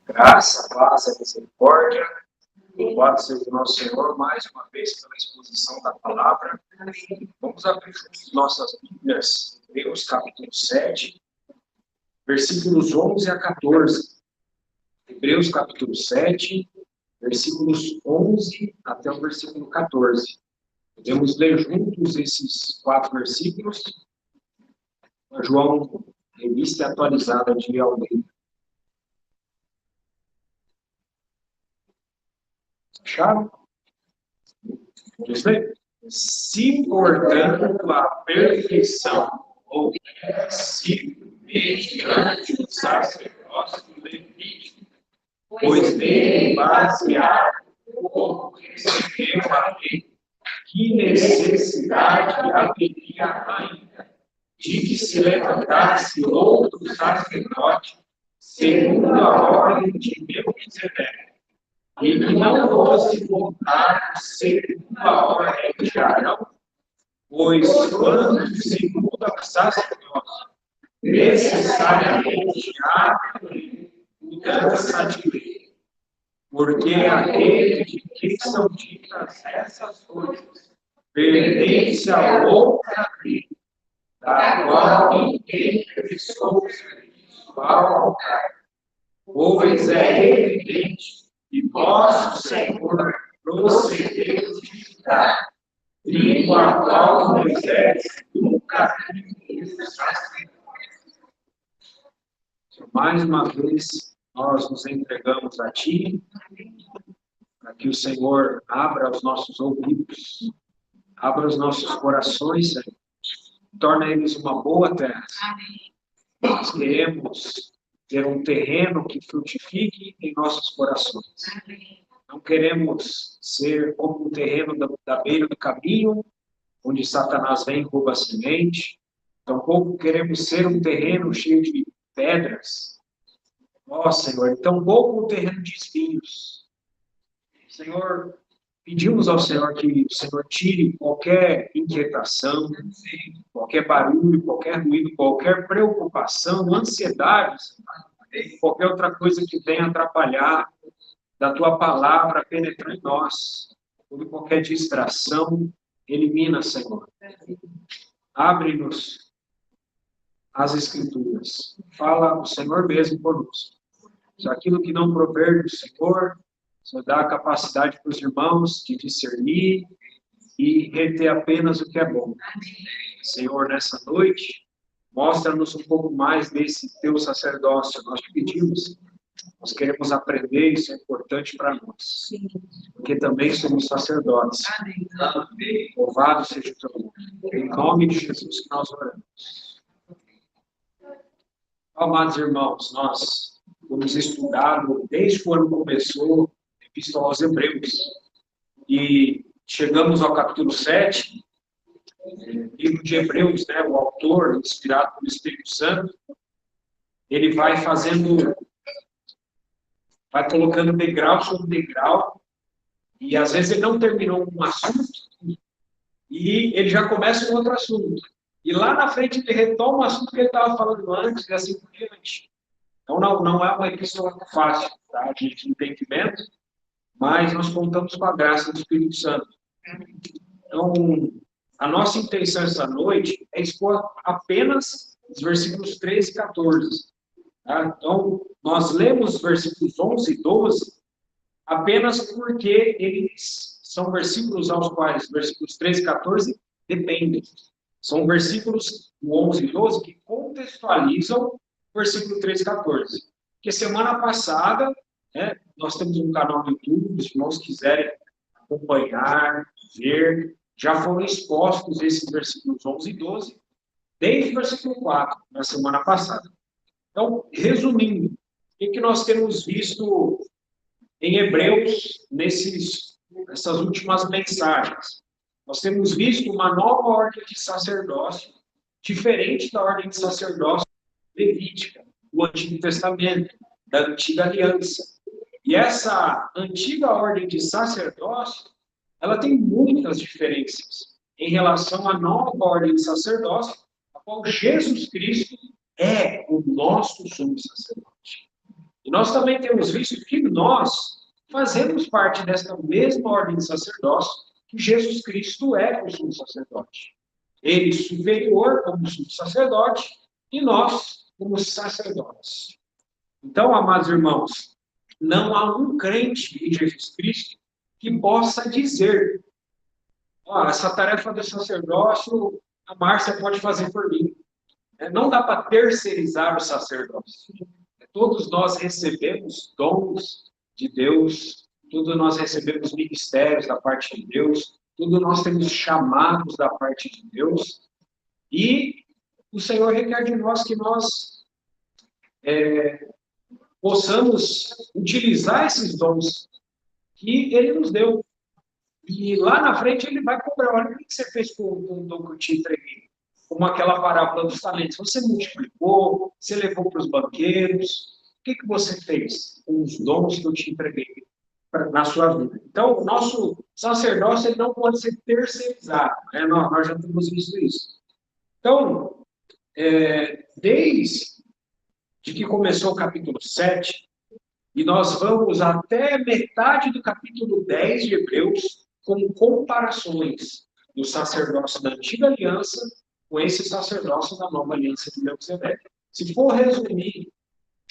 Graça, paz e misericórdia. Louvado seja o nosso Senhor, mais uma vez, pela exposição da palavra. Vamos abrir juntos nossas Bíblias, Hebreus capítulo 7, versículos 11 a 14. Hebreus capítulo 7, versículos 11 até o versículo 14. Podemos ler juntos esses 4 versículos. João, revista atualizada de Almeida. Acharam? Vamos ler? Se, portanto, a perfeição houvesse mediante o sacerdócio levítico, pois nele baseado o povo recebeu a lei, que necessidade haveria ainda de que se levantasse outro sacerdote, segundo a ordem de Melquisedeque, e que não fosse voltar segundo a ordem de Arão, pois quando se muda o sacerdócio, necessariamente há mudança de lei, porque aquele de que são ditas essas coisas pertence a outra lei, da qual ninguém prestou serviço ao altar, pois é evidente e nosso Senhor procedeu de ficar, trigo a qual Moisés nunca fez sacerdote. Mais uma vez, nós nos entregamos a Ti, para que o Senhor abra os nossos ouvidos, abra os nossos corações, Senhor, torna eles uma boa terra. Nós queremos ter um terreno que frutifique em nossos corações. Não queremos ser como um terreno da beira do caminho, onde Satanás vem e rouba a semente. Tampouco queremos ser um terreno cheio de pedras. Ó, Senhor, tampouco um terreno de espinhos. Senhor, pedimos ao Senhor que o Senhor tire qualquer inquietação, qualquer barulho, qualquer ruído, qualquer preocupação, ansiedade, qualquer outra coisa que venha atrapalhar da Tua palavra penetrar em nós. Toda qualquer distração, elimina, Senhor. Abre-nos as Escrituras. Fala o Senhor mesmo conosco. Se aquilo que não prover do Senhor, Senhor, dá a capacidade para os irmãos de discernir e reter apenas o que é bom. Senhor, nessa noite, mostra-nos um pouco mais desse Teu sacerdócio. Nós te pedimos. Nós queremos aprender, isso é importante para nós. Porque também somos sacerdotes. Louvado seja o Teu nome. Em nome de Jesus que nós oramos. Amados irmãos, nós vamos estudar, desde que o ano começou, a Epístola aos Hebreus. E chegamos ao capítulo 7, livro de Hebreus, né, o autor, inspirado pelo Espírito Santo, ele vai colocando degrau sobre degrau, e às vezes ele não terminou um assunto, e ele já começa um outro assunto. E lá na frente ele retoma o assunto que ele estava falando antes, e assim por diante. Então não é uma epístola fácil, tá, de entendimento, mas nós contamos com a graça do Espírito Santo. Então, a nossa intenção essa noite é expor apenas os versículos 13 e 14. Tá? Então, nós lemos os versículos 11 e 12 apenas porque eles são versículos aos quais, versículos 13 e 14, dependem. São versículos, o 11 e 12, que contextualizam o versículo 13 e 14. Porque semana passada, né, nós temos um canal no YouTube, se irmãos quiserem acompanhar, ver, já foram expostos esses versículos 11 e 12, desde o versículo 4, na semana passada. Então, resumindo, o que nós temos visto em Hebreus nessas últimas mensagens? Nós temos visto uma nova ordem de sacerdócio, diferente da ordem de sacerdócio levítica, do Antigo Testamento, da Antiga Aliança. E essa antiga ordem de sacerdócio, ela tem muitas diferenças em relação à nova ordem de sacerdócio, a qual Jesus Cristo é o nosso sumo sacerdote. E nós também temos visto que nós fazemos parte desta mesma ordem de sacerdócio que Jesus Cristo é o sumo sacerdote. Ele superior como sumo sacerdote e nós como sacerdotes. Então, amados irmãos, não há um crente em Jesus Cristo que possa dizer: essa tarefa do sacerdócio a Márcia pode fazer por mim. Não dá para terceirizar o sacerdócio. Todos nós recebemos dons de Deus, todos nós recebemos ministérios da parte de Deus, todos nós temos chamados da parte de Deus, e o Senhor requer de nós que nós possamos utilizar esses dons que Ele nos deu. E lá na frente Ele vai cobrar: olha, o que você fez com o dom que eu te entreguei? Como aquela parábola dos talentos. Você multiplicou, você levou para os banqueiros. O que você fez com os dons que eu te entreguei na sua vida? Então, o nosso sacerdócio ele não pode ser terceirizado. Né? Nós já temos visto isso. Então, desde que começou o capítulo 7, e nós vamos até metade do capítulo 10 de Hebreus, com comparações do sacerdócio da antiga aliança com esse sacerdócio da nova aliança de Melquisedeque. Se for resumir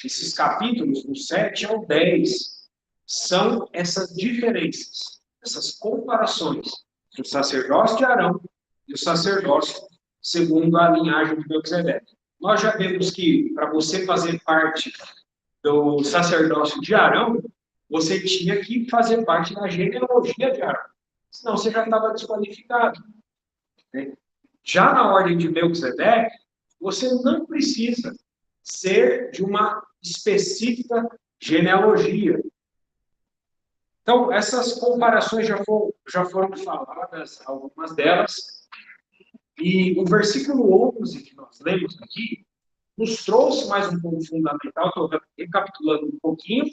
esses capítulos, do 7 ao 10, são essas diferenças, essas comparações entre o sacerdócio de Arão e o sacerdócio segundo a linhagem de Melquisedeque. Nós já vemos que, para você fazer parte do sacerdócio de Arão, você tinha que fazer parte da genealogia de Arão. Senão você já estava desqualificado. Já na ordem de Melquisedeque, você não precisa ser de uma específica genealogia. Então, essas comparações já foram faladas, algumas delas, e o versículo 11 que nós lemos aqui nos trouxe mais um ponto fundamental. Estou recapitulando um pouquinho.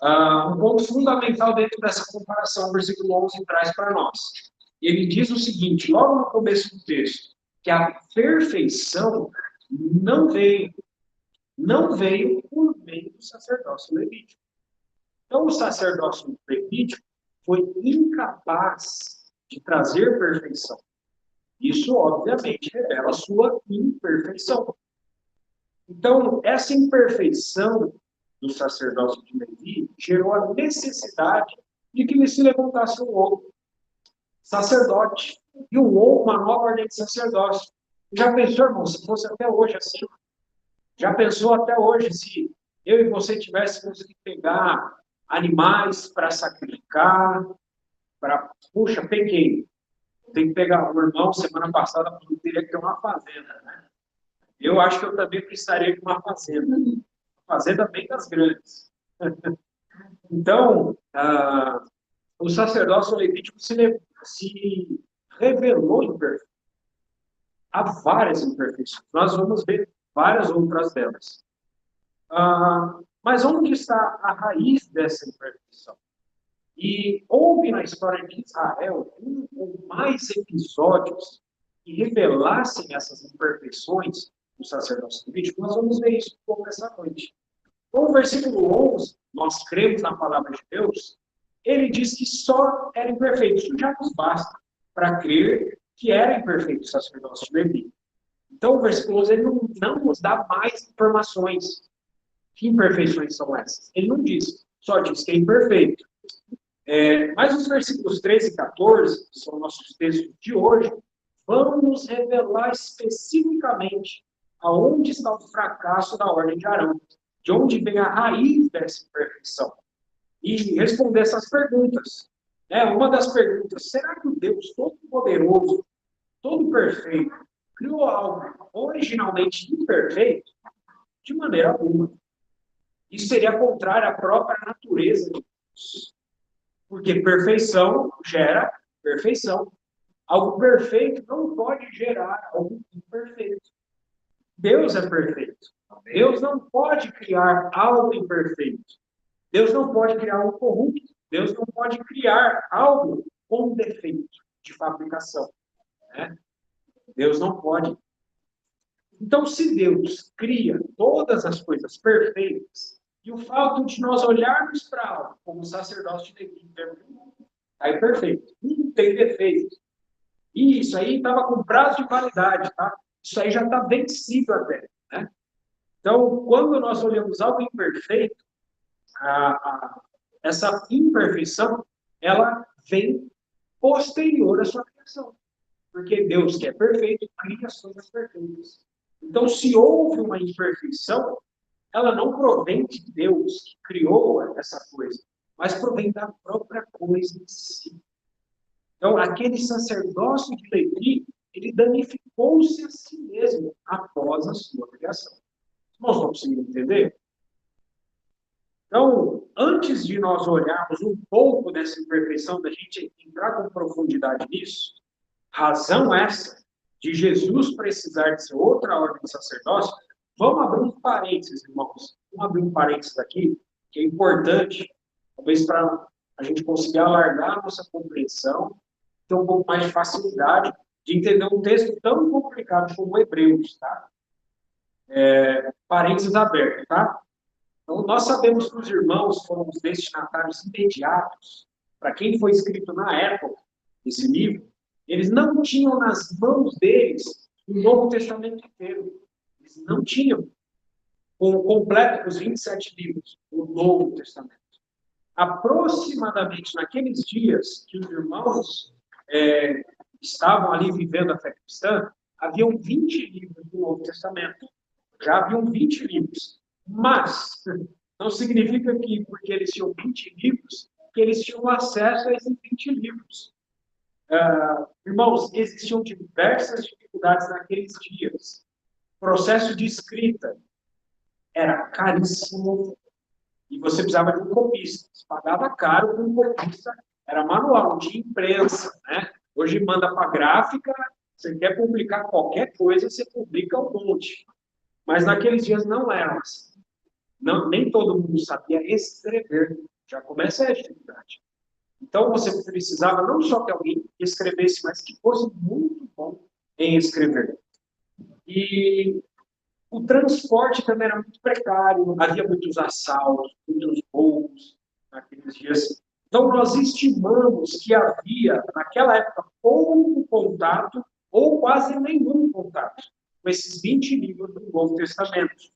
Um ponto fundamental dentro dessa comparação, o versículo 11 traz para nós. Ele diz o seguinte, logo no começo do texto, que a perfeição não veio por meio do sacerdócio levítico. Então, o sacerdócio levítico foi incapaz de trazer perfeição. Isso, obviamente, revela a sua imperfeição. Então, essa imperfeição do sacerdócio de Levi gerou a necessidade de que ele se levantasse um outro sacerdote. E uma nova ordem de sacerdócio. Já pensou, irmão, se fosse até hoje assim? Já pensou até hoje se eu e você tivéssemos que pegar animais para sacrificar, puxa, peguei. Tem que pegar o irmão, semana passada, eu teria que ter uma fazenda, né? Eu acho que eu também precisaria de uma fazenda. Uma fazenda bem das grandes. Então, o sacerdócio levítico se revelou imperfeito. Há várias imperfeições. Nós vamos ver várias outras delas. Mas onde está a raiz dessa imperfeição? E houve na história de Israel um ou mais episódios que revelassem essas imperfeições do sacerdócio levítico. Nós vamos ver isso um pouco essa noite. Então, o versículo 11, nós cremos na palavra de Deus, ele diz que só era imperfeito. Isso já nos basta para crer que era imperfeito o sacerdócio levítico. Então, o versículo 11 ele não nos dá mais informações. Que imperfeições são essas? Ele não diz, só diz que é imperfeito. Mas os versículos 13 e 14, que são nossos textos de hoje, vão nos revelar especificamente aonde está o fracasso da ordem de Arão, de onde vem a raiz dessa imperfeição. E responder essas perguntas. Uma das perguntas, será que o Deus Todo-Poderoso, Todo-Perfeito, criou algo originalmente imperfeito? De maneira alguma. Isso seria contrário à própria natureza de Deus. Porque perfeição gera perfeição. Algo perfeito não pode gerar algo imperfeito. Deus é perfeito. Deus não pode criar algo imperfeito. Deus não pode criar algo corrupto. Deus não pode criar algo com defeito de fabricação. Né? Deus não pode. Então, se Deus cria todas as coisas perfeitas, E o fato de nós olharmos para algo como sacerdócio de Levítico, aí perfeito, não tem defeito. E isso aí estava com prazo de validade, tá? Isso aí já está vencido até, né? Então, quando nós olhamos algo imperfeito, essa imperfeição, ela vem posterior à sua criação. Porque Deus, que é perfeito, cria as coisas perfeitas. Então, se houve uma imperfeição, ela não provém de Deus que criou essa coisa, mas provém da própria coisa em si. Então, aquele sacerdócio de Levi, ele danificou-se a si mesmo após a sua criação. Nós vamos conseguir entender? Então, antes de nós olharmos um pouco dessa imperfeição, da gente entrar com profundidade nisso, razão essa de Jesus precisar de ser outra ordem de sacerdócio, vamos abrir um parênteses, irmãos. Vamos abrir um parênteses aqui, que é importante, talvez para a gente conseguir alargar a nossa compreensão, ter um pouco mais de facilidade de entender um texto tão complicado como Hebreus, tá? Parênteses aberto, tá? Então, nós sabemos que os irmãos foram os destinatários imediatos. Para quem foi escrito na época desse livro, eles não tinham nas mãos deles o Novo Testamento inteiro. Eles não tinham com completo os 27 livros, o Novo Testamento. Aproximadamente naqueles dias que os irmãos estavam ali vivendo a fé cristã, haviam 20 livros do Novo Testamento. Já haviam 20 livros. Mas não significa que, porque eles tinham 20 livros, que eles tinham acesso a esses 20 livros. Irmãos, existiam diversas dificuldades naqueles dias. O processo de escrita era caríssimo e você precisava de um copista. Você pagava caro por um copista, era manual, de imprensa, né? Hoje manda para a gráfica, você quer publicar qualquer coisa, você publica um monte. Mas naqueles dias não era assim. Não, nem todo mundo sabia escrever. Já começa a dificuldade. Então, você precisava não só que alguém escrevesse, mas que fosse muito bom em escrever. E o transporte também era muito precário, havia muitos assaltos, muitos roubos naqueles dias. Então, nós estimamos que havia, naquela época, pouco contato, ou quase nenhum contato, com esses 20 livros do Novo Testamento.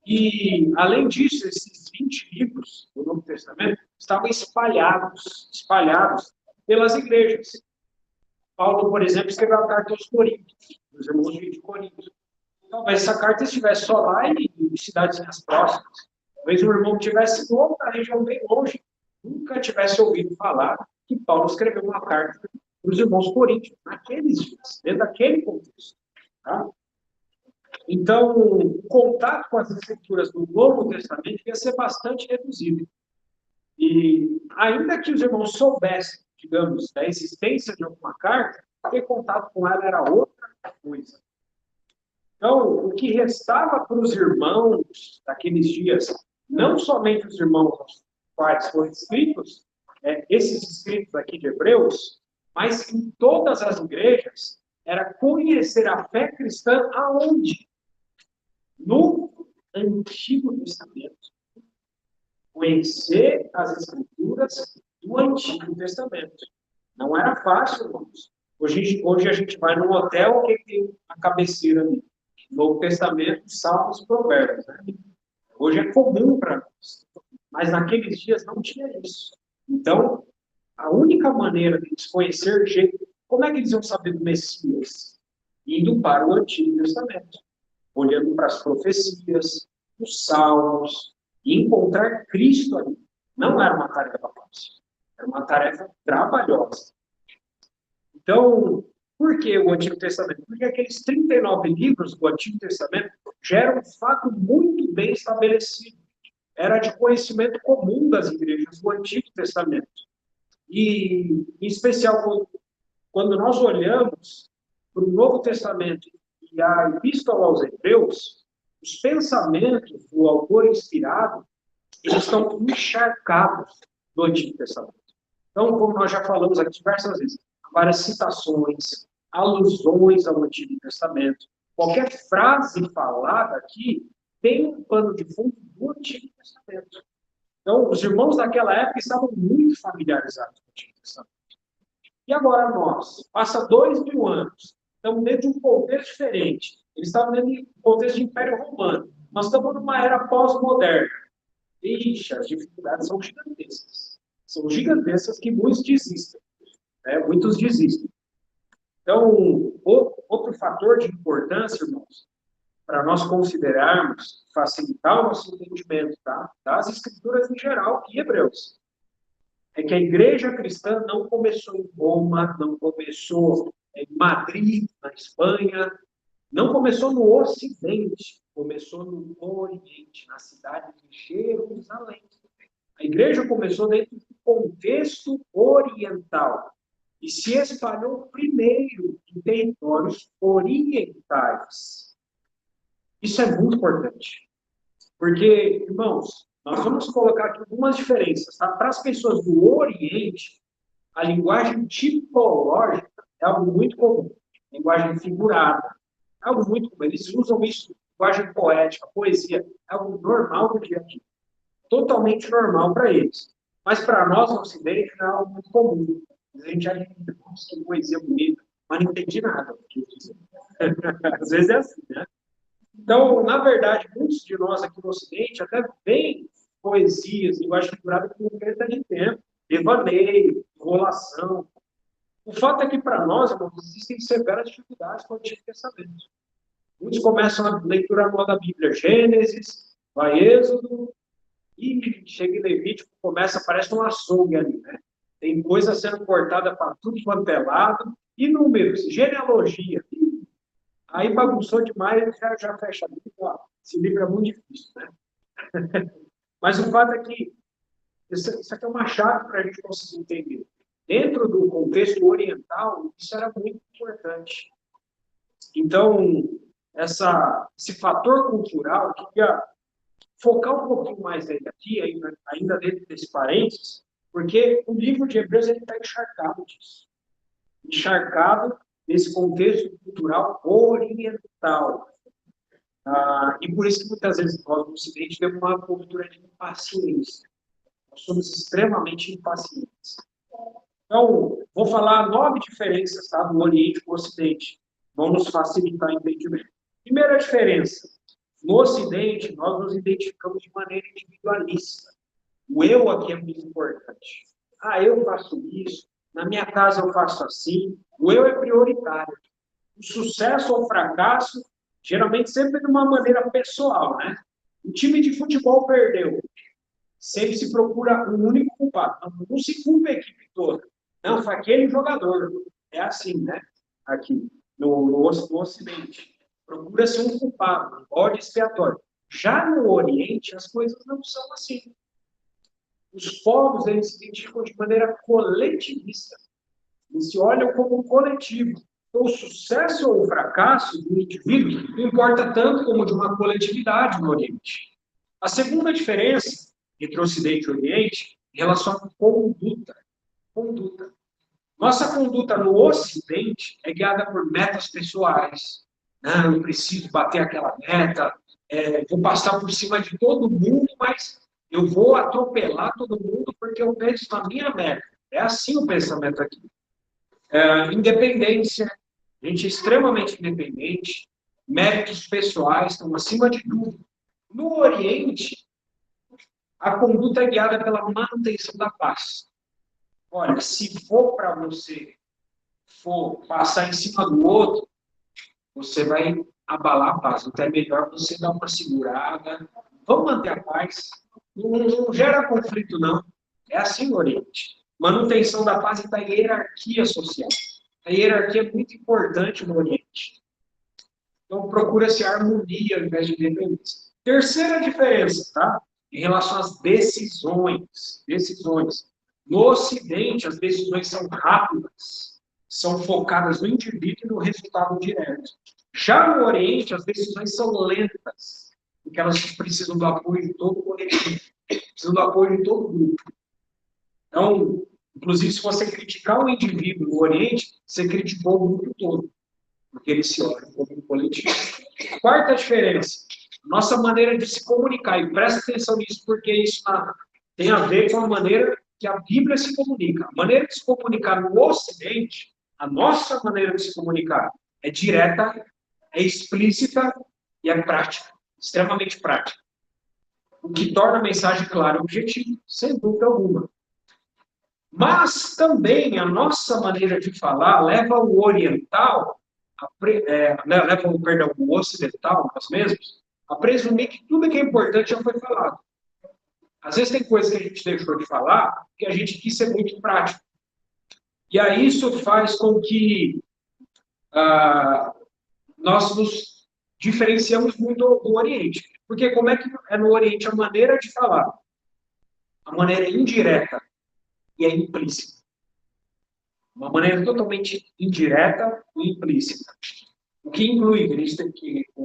E, além disso, esses 20 livros do Novo Testamento estavam espalhados pelas igrejas. Paulo, por exemplo, escreveu a carta aos Coríntios, os irmãos de Corinto. Talvez essa carta estivesse só lá em cidadezinhas próximas. Talvez o irmão que estivesse em outra região bem longe, nunca tivesse ouvido falar que Paulo escreveu uma carta para os irmãos coríntios, naqueles dias, dentro daquele contexto. Tá? Então, o contato com as escrituras do Novo Testamento ia ser bastante reduzido. E, ainda que os irmãos soubessem, digamos, da existência de alguma carta, ter contato com ela era outra coisa. Então, o que restava para os irmãos daqueles dias, não somente os irmãos aos quais foram escritos, esses escritos aqui de Hebreus, mas em todas as igrejas, era conhecer a fé cristã aonde? No Antigo Testamento. Conhecer as Escrituras do Antigo Testamento. Não era fácil, irmãos. Hoje a gente vai num hotel, o que tem a cabeceira ali? Novo Testamento, Salmos e Provérbios. Né? Hoje é comum para nós. Mas naqueles dias não tinha isso. Então, a única maneira de eles conhecer o jeito, como é que eles iam saber do Messias? Indo para o Antigo Testamento. Olhando para as profecias, os salmos, e encontrar Cristo ali. Não era uma tarefa fácil. Era uma tarefa trabalhosa. Então, por que o Antigo Testamento? Porque aqueles 39 livros do Antigo Testamento já eram um fato muito bem estabelecido. Era de conhecimento comum das igrejas do Antigo Testamento. E, em especial, quando nós olhamos para o Novo Testamento e a Epístola aos Hebreus, os pensamentos do autor inspirado, eles estão encharcados do Antigo Testamento. Então, como nós já falamos aqui diversas vezes, várias citações, alusões ao Antigo Testamento. Qualquer frase falada aqui tem um pano de fundo do Antigo Testamento. Então, os irmãos daquela época estavam muito familiarizados com o Antigo Testamento. E agora nós, passa 2000 anos, estamos dentro de um contexto diferente. Eles estavam dentro de um contexto de Império Romano. Nós estamos numa era pós-moderna. Ixi, as dificuldades são gigantescas. São gigantescas que muitos desistem. Né? Muitos desistem. Então, outro fator de importância, irmãos, para nós considerarmos, facilitar o nosso entendimento, tá? Das Escrituras em geral e Hebreus, é que a igreja cristã não começou em Roma, não começou em Madrid, na Espanha, não começou no Ocidente, começou no Oriente, na cidade de Jerusalém. A igreja começou dentro do contexto oriental e se espalhou primeiro em territórios orientais. Isso é muito importante, porque, irmãos, nós vamos colocar aqui algumas diferenças. Tá? Para as pessoas do Oriente, a linguagem tipológica é algo muito comum. Linguagem figurada é algo muito comum. Eles usam isso, linguagem poética, poesia, é algo normal do dia a dia. Totalmente normal para eles. Mas para nós, no Ocidente, não é algo muito comum. A gente já entende, que poesia bonita, mas não entendi nada. Às vezes é assim, né? Então, na verdade, muitos de nós aqui no Ocidente até veem poesias, linguagem figurada como perda de tempo, devaneio, enrolação. O fato é que, para nós, existem severas dificuldades com o Antigo Testamento. Muitos começam a leitura anual da Bíblia, Gênesis, vai Êxodo, e chega em Levítico, começa, parece um açougue ali, né? Tem coisa sendo cortada para tudo quanto é lado, e números, genealogia. Aí bagunçou demais, já fecha a Bíblia. Esse livro é muito difícil, né? Mas o fato é que isso aqui é uma chave para a gente conseguir entender. Dentro do contexto oriental, isso era muito importante. Então, esse fator cultural, eu queria focar um pouquinho mais nele aqui, ainda dentro desse parênteses, porque o livro de Hebreus está encharcado disso. Encharcado nesse contexto cultural oriental. E por isso que muitas vezes nós no Ocidente temos uma cultura de impaciência. Nós somos extremamente impacientes. Então, vou falar 9 diferenças, tá, do Oriente para o Ocidente. Vão nos facilitar o entendimento. Primeira diferença. No Ocidente, nós nos identificamos de maneira individualista. O eu aqui é muito importante. Eu faço isso, na minha casa eu faço assim. O eu é prioritário. O sucesso ou o fracasso, geralmente sempre de uma maneira pessoal, né? O time de futebol perdeu. Sempre se procura um único culpado. Não se culpa a equipe toda. Não, foi aquele jogador. É assim, né? Aqui, no Ocidente. Procura-se um culpado, um bode expiatório. Já no Oriente, as coisas não são assim. Os povos, eles se identificam de maneira coletivista. Eles se olham como um coletivo. Então, o sucesso ou o fracasso do indivíduo não importa tanto como de uma coletividade no Oriente. A segunda diferença entre Ocidente e Oriente em relação à conduta. Nossa conduta no Ocidente é guiada por metas pessoais. Não, eu preciso bater aquela meta, vou passar por cima de todo mundo, mas eu vou atropelar todo mundo porque eu penso na minha meta. É assim o pensamento aqui. Independência, gente extremamente independente, méritos pessoais estão acima de tudo. No Oriente, a conduta é guiada pela manutenção da paz. Olha, se for para você passar em cima do outro, você vai abalar a paz. Então é melhor você dar uma segurada. Vamos manter a paz. Não gera conflito, não. É assim no Oriente. Manutenção da paz e da hierarquia social. A hierarquia é muito importante no Oriente. Então procura-se harmonia ao invés de independência. Terceira diferença, tá? Em relação às decisões. No Ocidente, as decisões são rápidas, são focadas no indivíduo e no resultado direto. Já no Oriente, as decisões são lentas, porque elas precisam do apoio de todo o coletivo, precisam do apoio de todo o grupo. Então, inclusive, se você criticar um indivíduo no Oriente, você criticou o grupo todo, porque eles se olham como um coletivo. Quarta diferença. Nossa maneira de se comunicar, e presta atenção nisso, porque isso tem a ver com a maneira que a Bíblia se comunica. A maneira de se comunicar no Ocidente, a nossa maneira de se comunicar é direta, é explícita e é prática, extremamente prática. O que torna a mensagem clara e objetiva, sem dúvida alguma. Mas também a nossa maneira de falar leva o oriental, leva o ocidental, nós mesmos, a presumir que tudo que é importante já foi falado. Às vezes tem coisas que a gente deixou de falar que a gente quis ser muito prático. E aí isso faz com que nós nos diferenciamos muito do Oriente. Porque como é que é no Oriente a maneira de falar? A maneira indireta e é implícita. Uma maneira totalmente indireta e implícita. O que inclui,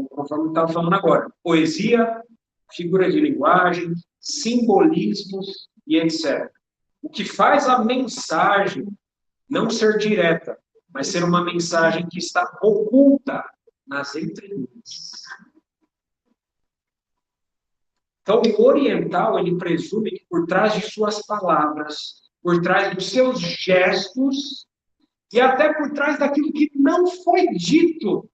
conforme eu estava falando agora, poesia, figura de linguagem, simbolismos e etc. O que faz a mensagem não ser direta, mas ser uma mensagem que está oculta nas entrelinhas. Então, o oriental, ele presume que por trás de suas palavras, por trás dos seus gestos, e até por trás daquilo que não foi dito,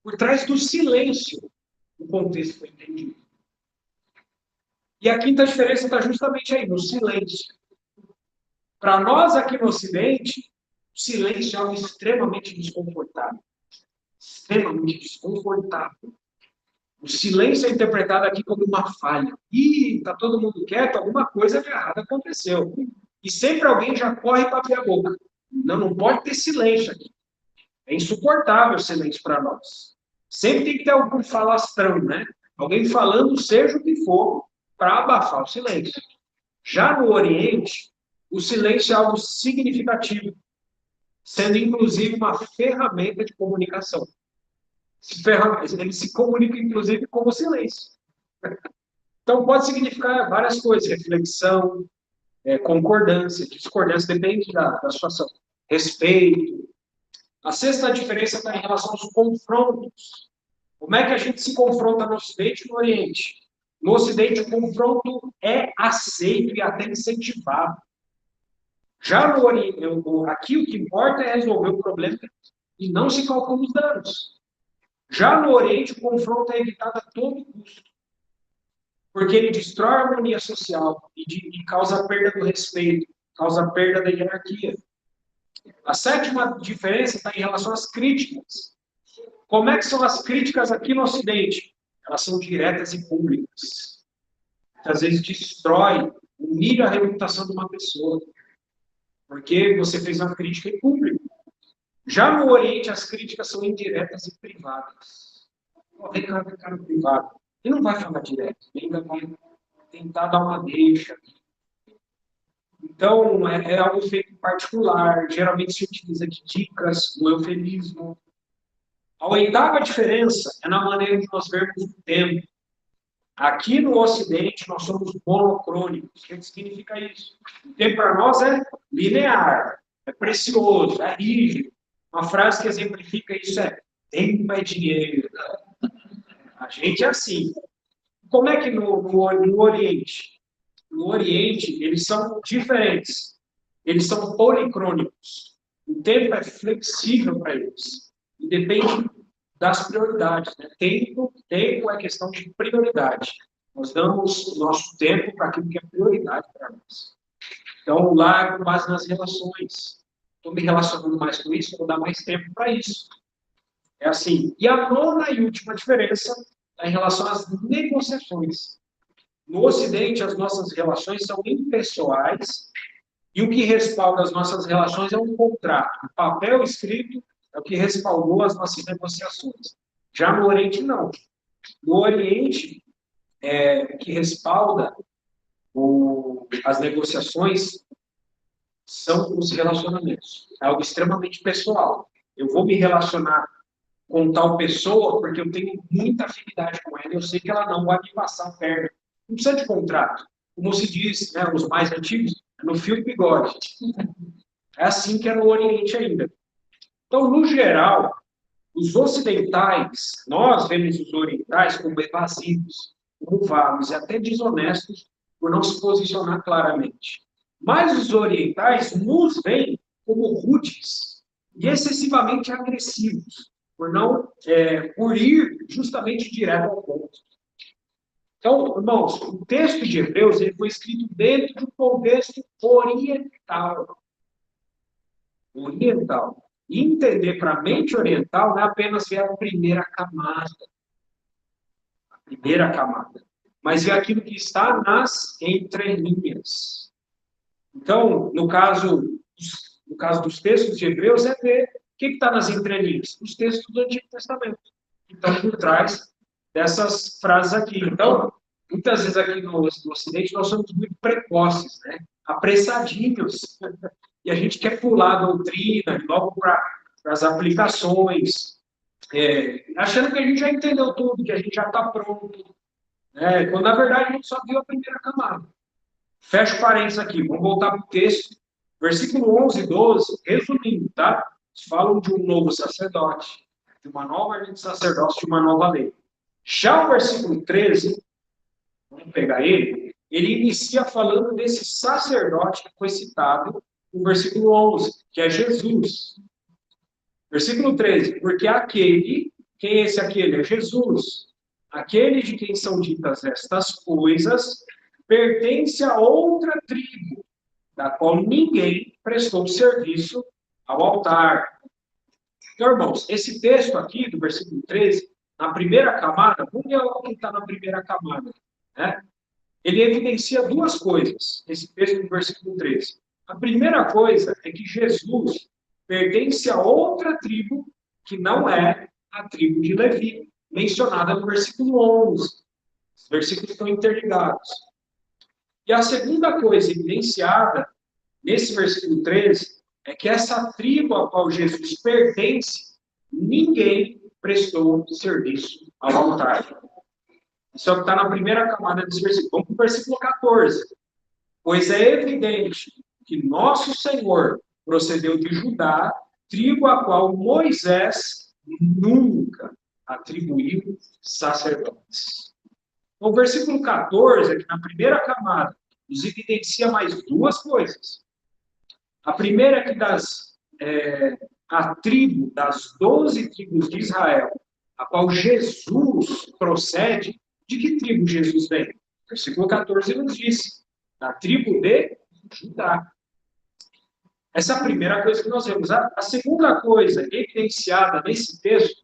por trás do silêncio, o contexto foi entendido. E a quinta diferença está justamente aí, no silêncio. Para nós aqui no Ocidente, o silêncio é algo extremamente desconfortável. Extremamente desconfortável. O silêncio é interpretado aqui como uma falha. Ih, está todo mundo quieto, alguma coisa de errado aconteceu. E sempre alguém já corre para abrir a boca. Não pode ter silêncio aqui. É insuportável o silêncio para nós. Sempre tem que ter algum falastrão, né? Alguém falando, seja o que for, para abafar o silêncio. Já no Oriente, o silêncio é algo significativo, sendo inclusive uma ferramenta de comunicação. Ele se comunica, inclusive, como silêncio. Então, pode significar várias coisas: reflexão, concordância, discordância, depende da situação. Respeito. A sexta diferença está em relação aos confrontos. Como é que a gente se confronta no Ocidente e no Oriente? No Ocidente, o confronto é aceito e até incentivado. Já no Oriente, aqui o que importa é resolver o problema e não se calcula os danos. Já no Oriente, o confronto é evitado a todo custo, porque ele destrói a harmonia social e causa a perda do respeito, causa a perda da hierarquia. A sétima diferença está em relação às críticas. Como é que são as críticas aqui no Ocidente? Elas são diretas e públicas. Às vezes destrói, humilha a reputação de uma pessoa, porque você fez uma crítica em público. Já no Oriente, as críticas são indiretas e privadas. Vem cá no privado. Ele não vai falar direto, ele ainda vai tentar dar uma deixa. Então, é algo feito em particular. Geralmente se utiliza de dicas, no eufemismo. A oitava diferença é na maneira de nós vermos o tempo. Aqui no Ocidente, nós somos monocrônicos. O que significa isso? O tempo para nós é linear, é precioso, é rígido. Uma frase que exemplifica isso é: tempo é dinheiro. A gente é assim. Como é que no Oriente? No Oriente, eles são diferentes. Eles são policrônicos. O tempo é flexível para eles. E depende das prioridades. Né? Tempo é questão de prioridade. Nós damos o nosso tempo para aquilo que é prioridade para nós. Então, lá é com base nas relações. Estou me relacionando mais com isso, vou dar mais tempo para isso. É assim. E a nona e última diferença é em relação às negociações. No Ocidente, as nossas relações são impessoais e o que respalda as nossas relações é um contrato. O papel escrito é o que respaldou as nossas negociações. Já no Oriente, não. No Oriente, o que respalda as negociações são os relacionamentos. É algo extremamente pessoal. Eu vou me relacionar com tal pessoa porque eu tenho muita afinidade com ela. Eu sei que ela não vai me passar a perna. Não precisa de contrato. Como se diz, né, os mais antigos, no fio do bigode. É assim que é no Oriente ainda. Então, no geral, Os ocidentais, nós vemos os orientais como evasivos, como vagos e até desonestos por não se posicionar claramente. Mas os orientais nos veem como rudes e excessivamente agressivos, por ir justamente direto ao ponto. Então, irmãos, o texto de Hebreus ele foi escrito dentro de um contexto oriental. Oriental. E entender para a mente oriental não é apenas ver a primeira camada, mas ver aquilo que está nas entrelinhas. Então, no caso dos textos de Hebreus, é ver o que está nas entrelinhas? Os textos do Antigo Testamento, que estão por trás dessas frases aqui. Então, muitas vezes aqui no Ocidente nós somos muito precoces, né? Apressadinhos. E a gente quer pular a doutrina, logo para as aplicações, achando que a gente já entendeu tudo, que a gente já está pronto. Quando, na verdade, a gente só viu a primeira camada. Fecha parênteses aqui, vamos voltar para o texto. Versículo 11 e 12, resumindo, tá? Falam de um novo sacerdote, de uma nova ordem de sacerdócio, de uma nova lei. Já o versículo 13, vamos pegar ele inicia falando desse sacerdote que foi citado no versículo 11, que é Jesus. Versículo 13, porque quem é esse aquele? É Jesus. Aquele de quem são ditas estas coisas pertence a outra tribo, da qual ninguém prestou serviço ao altar. Então, irmãos, esse texto aqui, do versículo 13, na primeira camada, vamos ver o que está na primeira camada, né? Ele evidencia duas coisas, esse texto do versículo 13. A primeira coisa é que Jesus pertence a outra tribo que não é a tribo de Levi, mencionada no versículo 11. Os versículos estão interligados. E a segunda coisa evidenciada nesse versículo 13 é que essa tribo a qual Jesus pertence, ninguém prestou serviço ao altar. Isso é o que está na primeira camada desse versículo. Vamos para o versículo 14. Pois é evidente que nosso Senhor procedeu de Judá, tribo a qual Moisés nunca atribuiu sacerdotes. Então, o versículo 14, aqui na primeira camada, nos evidencia mais duas coisas. A primeira é que a tribo das 12 tribos de Israel, a qual Jesus procede, de que tribo Jesus vem? Versículo 14 nos diz, da tribo de Judá. Essa é a primeira coisa que nós vemos. A segunda coisa evidenciada nesse texto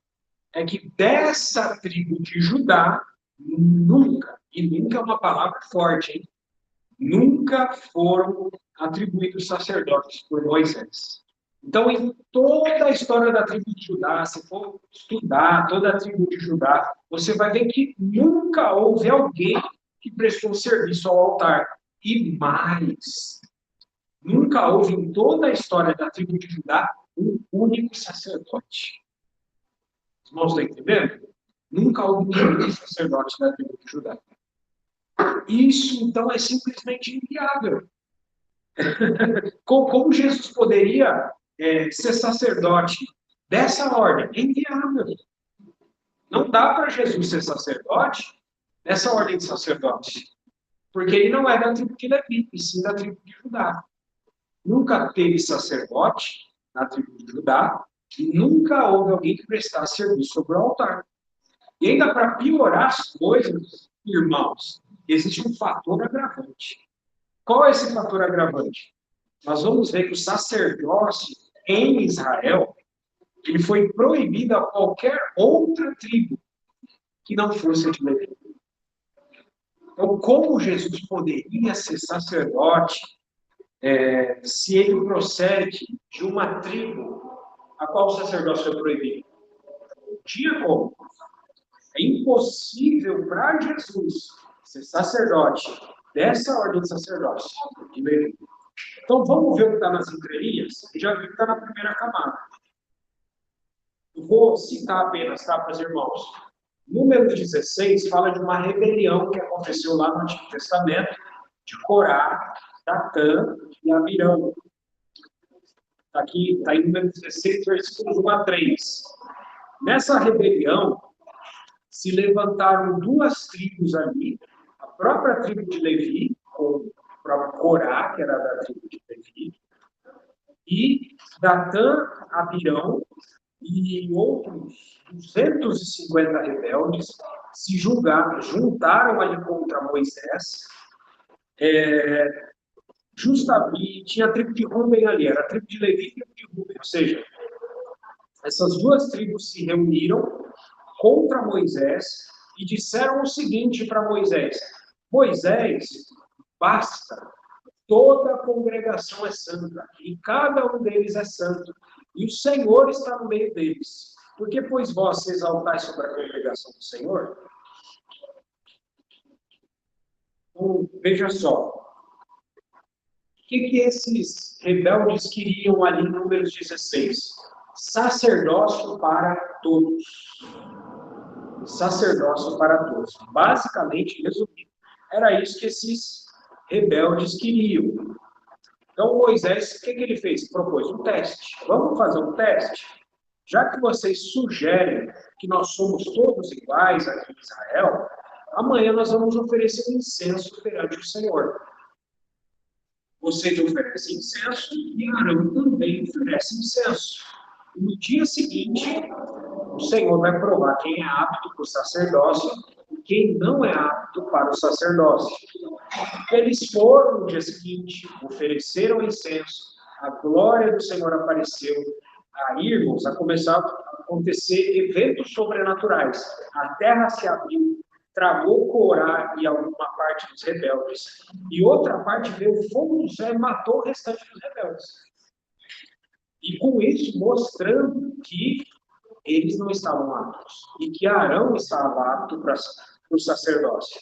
é que dessa tribo de Judá, nunca, e nunca é uma palavra forte, hein? Nunca foram atribuídos sacerdotes por Moisés. Então, em toda a história da tribo de Judá, se for estudar toda a tribo de Judá, você vai ver que nunca houve alguém que prestou serviço ao altar. E mais, nunca houve em toda a história da tribo de Judá um único sacerdote. Os irmãos estão entendendo? Nunca houve um único sacerdote da tribo de Judá. Isso, então, é simplesmente inviável. Como Jesus poderia ser sacerdote dessa ordem? É inviável. Não dá para Jesus ser sacerdote dessa ordem de sacerdote. Porque ele não é da tribo de Levi, e sim da tribo de Judá. Nunca teve sacerdote na tribo de Judá, e nunca houve alguém que prestasse serviço sobre o altar. E ainda para piorar as coisas, irmãos, existe um fator agravante. Qual é esse fator agravante? Nós vamos ver que o sacerdócio em Israel ele foi proibido a qualquer outra tribo que não fosse de Levi. Então, como Jesus poderia ser sacerdote se ele procede de uma tribo a qual o sacerdócio foi proibido? Tinha como? É impossível para Jesus ser sacerdote dessa ordem de sacerdócio de Levi. Então, vamos ver o que está nas entrelinhas? Já vi que está na primeira camada. Eu vou citar apenas, tá, para os irmãos. Número 16 fala de uma rebelião que aconteceu lá no Antigo Testamento, de Corá, Datã e Abirão. Está aqui, está em número 16, versículos 1 a 3. Nessa rebelião, se levantaram duas tribos ali, a própria tribo de Levi, com o próprio Corá, que era da tribo de Levi, e Datã, Abirão e outros 250 rebeldes se juntaram ali contra Moisés. Justamente, tinha a tribo de Rúben ali, era a tribo de Levi e a tribo de Rúben, ou seja, essas duas tribos se reuniram contra Moisés e disseram o seguinte para Moisés: Moisés, basta, toda a congregação é santa, e cada um deles é santo, e o Senhor está no meio deles. Por que, pois, vós se exaltais sobre a congregação do Senhor? Então, veja só, o que esses rebeldes queriam ali em Números 16? Sacerdócio para todos. Sacerdócio para todos. Basicamente, resumindo, era isso que esses rebeldes queriam. Então, Moisés, o que ele fez? Propôs um teste. Vamos fazer um teste? Já que vocês sugerem que nós somos todos iguais aqui em Israel, amanhã nós vamos oferecer um incenso perante o Senhor. Vocês oferecem incenso e Arão também oferece incenso. E no dia seguinte, o Senhor vai provar quem é apto para o sacerdócio e quem não é apto para o sacerdócio. Eles foram no dia seguinte, ofereceram incenso, a glória do Senhor apareceu. Aí, irmãos, começaram a acontecer eventos sobrenaturais. A terra se abriu, travou Corá e alguma parte dos rebeldes. E outra parte veio o fogo do céu e matou o restante dos rebeldes. E com isso, mostrando que eles não estavam aptos. E que Arão estava apto para o sacerdócio.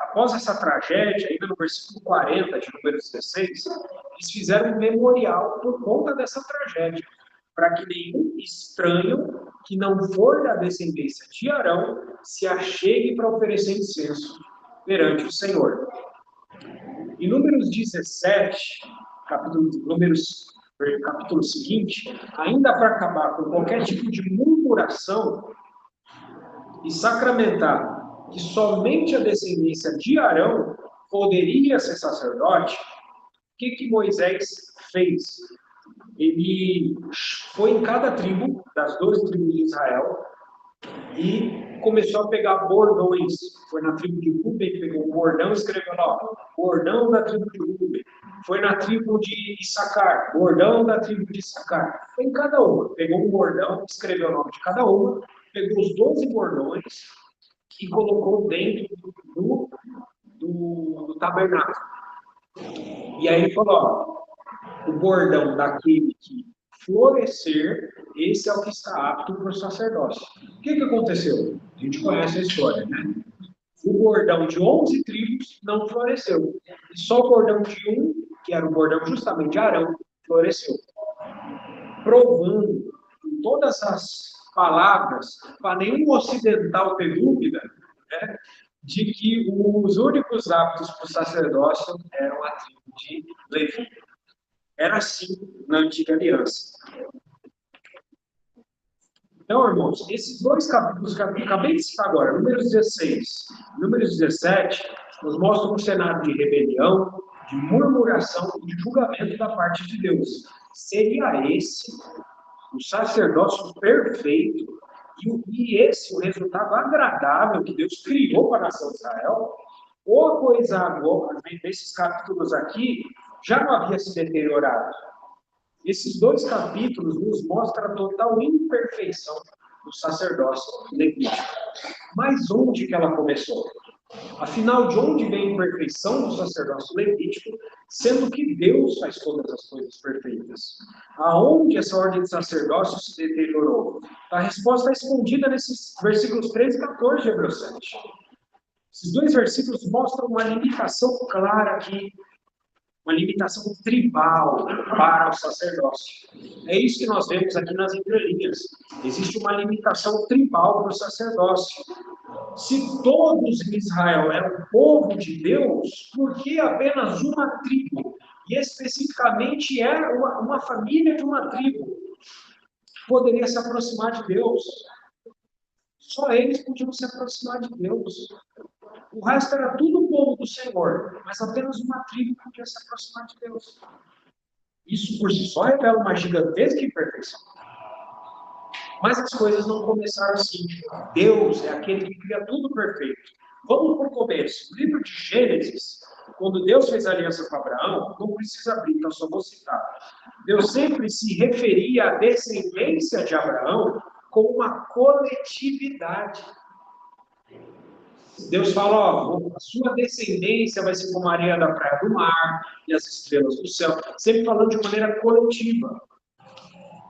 Após essa tragédia, ainda no versículo 40 de Números 16, eles fizeram um memorial por conta dessa tragédia, para que nenhum estranho que não for da descendência de Arão se achegue para oferecer incenso perante o Senhor. Em Números 17, capítulo seguinte, ainda para acabar com qualquer tipo de murmuração e sacramentar que somente a descendência de Arão poderia ser sacerdote, o que Moisés fez? Ele foi em cada tribo, das 12 tribos de Israel, e começou a pegar bordões. Foi na tribo de Rúben, pegou um bordão e escreveu lá, bordão da tribo de Rúben. Foi na tribo de Issacar, bordão da tribo de Issacar. Foi em cada uma. Pegou um bordão, escreveu o nome de cada uma, pegou os 12 bordões e colocou dentro do tabernáculo. E aí ele falou, ó, o bordão daquele que florescer, esse é o que está apto para o sacerdócio. O que aconteceu? A gente conhece a história, né? O bordão de 11 tribos não floresceu. E só o bordão de um, que era o bordão justamente de Arão, floresceu. Provando em todas as palavras, para nenhum ocidental ter dúvida, né, de que os únicos aptos para o sacerdócio eram a tribo de Levi. Era assim na antiga aliança. Então, irmãos, esses dois capítulos que eu acabei de citar agora, Números 16 e Números 17, nos mostram um cenário de rebelião, de murmuração e de julgamento da parte de Deus. Seria esse o sacerdócio perfeito e esse o resultado agradável que Deus criou para a nação de Israel? Ou a coisa agora, nesses capítulos aqui, já não havia se deteriorado? Esses dois capítulos nos mostram a total imperfeição do sacerdócio levítico. Mas onde que ela começou? Afinal, de onde vem a imperfeição do sacerdócio levítico, sendo que Deus faz todas as coisas perfeitas? Aonde essa ordem de sacerdócio se deteriorou? A resposta é escondida nesses versículos 13 e 14 de Hebreus 7. Esses dois versículos mostram uma limitação clara aqui, uma limitação tribal para o sacerdócio. É isso que nós vemos aqui nas entrelinhas. Existe uma limitação tribal para o sacerdócio. Se todos em Israel eram povo de Deus, por que apenas uma tribo? E especificamente era uma família de uma tribo. poderia se aproximar de Deus. Só eles podiam se aproximar de Deus. O resto era tudo o povo do Senhor, mas apenas uma tribo podia se aproximar de Deus. Isso por si só revela uma gigantesca imperfeição. Mas as coisas não começaram assim. Deus é aquele que cria tudo perfeito. Vamos para o começo. O livro de Gênesis, quando Deus fez aliança com Abraão, não precisa abrir, então só vou citar. Deus sempre se referia à descendência de Abraão como uma coletividade. Deus fala, ó, a sua descendência vai ser como a areia da praia do mar e as estrelas do céu. Sempre falando de maneira coletiva.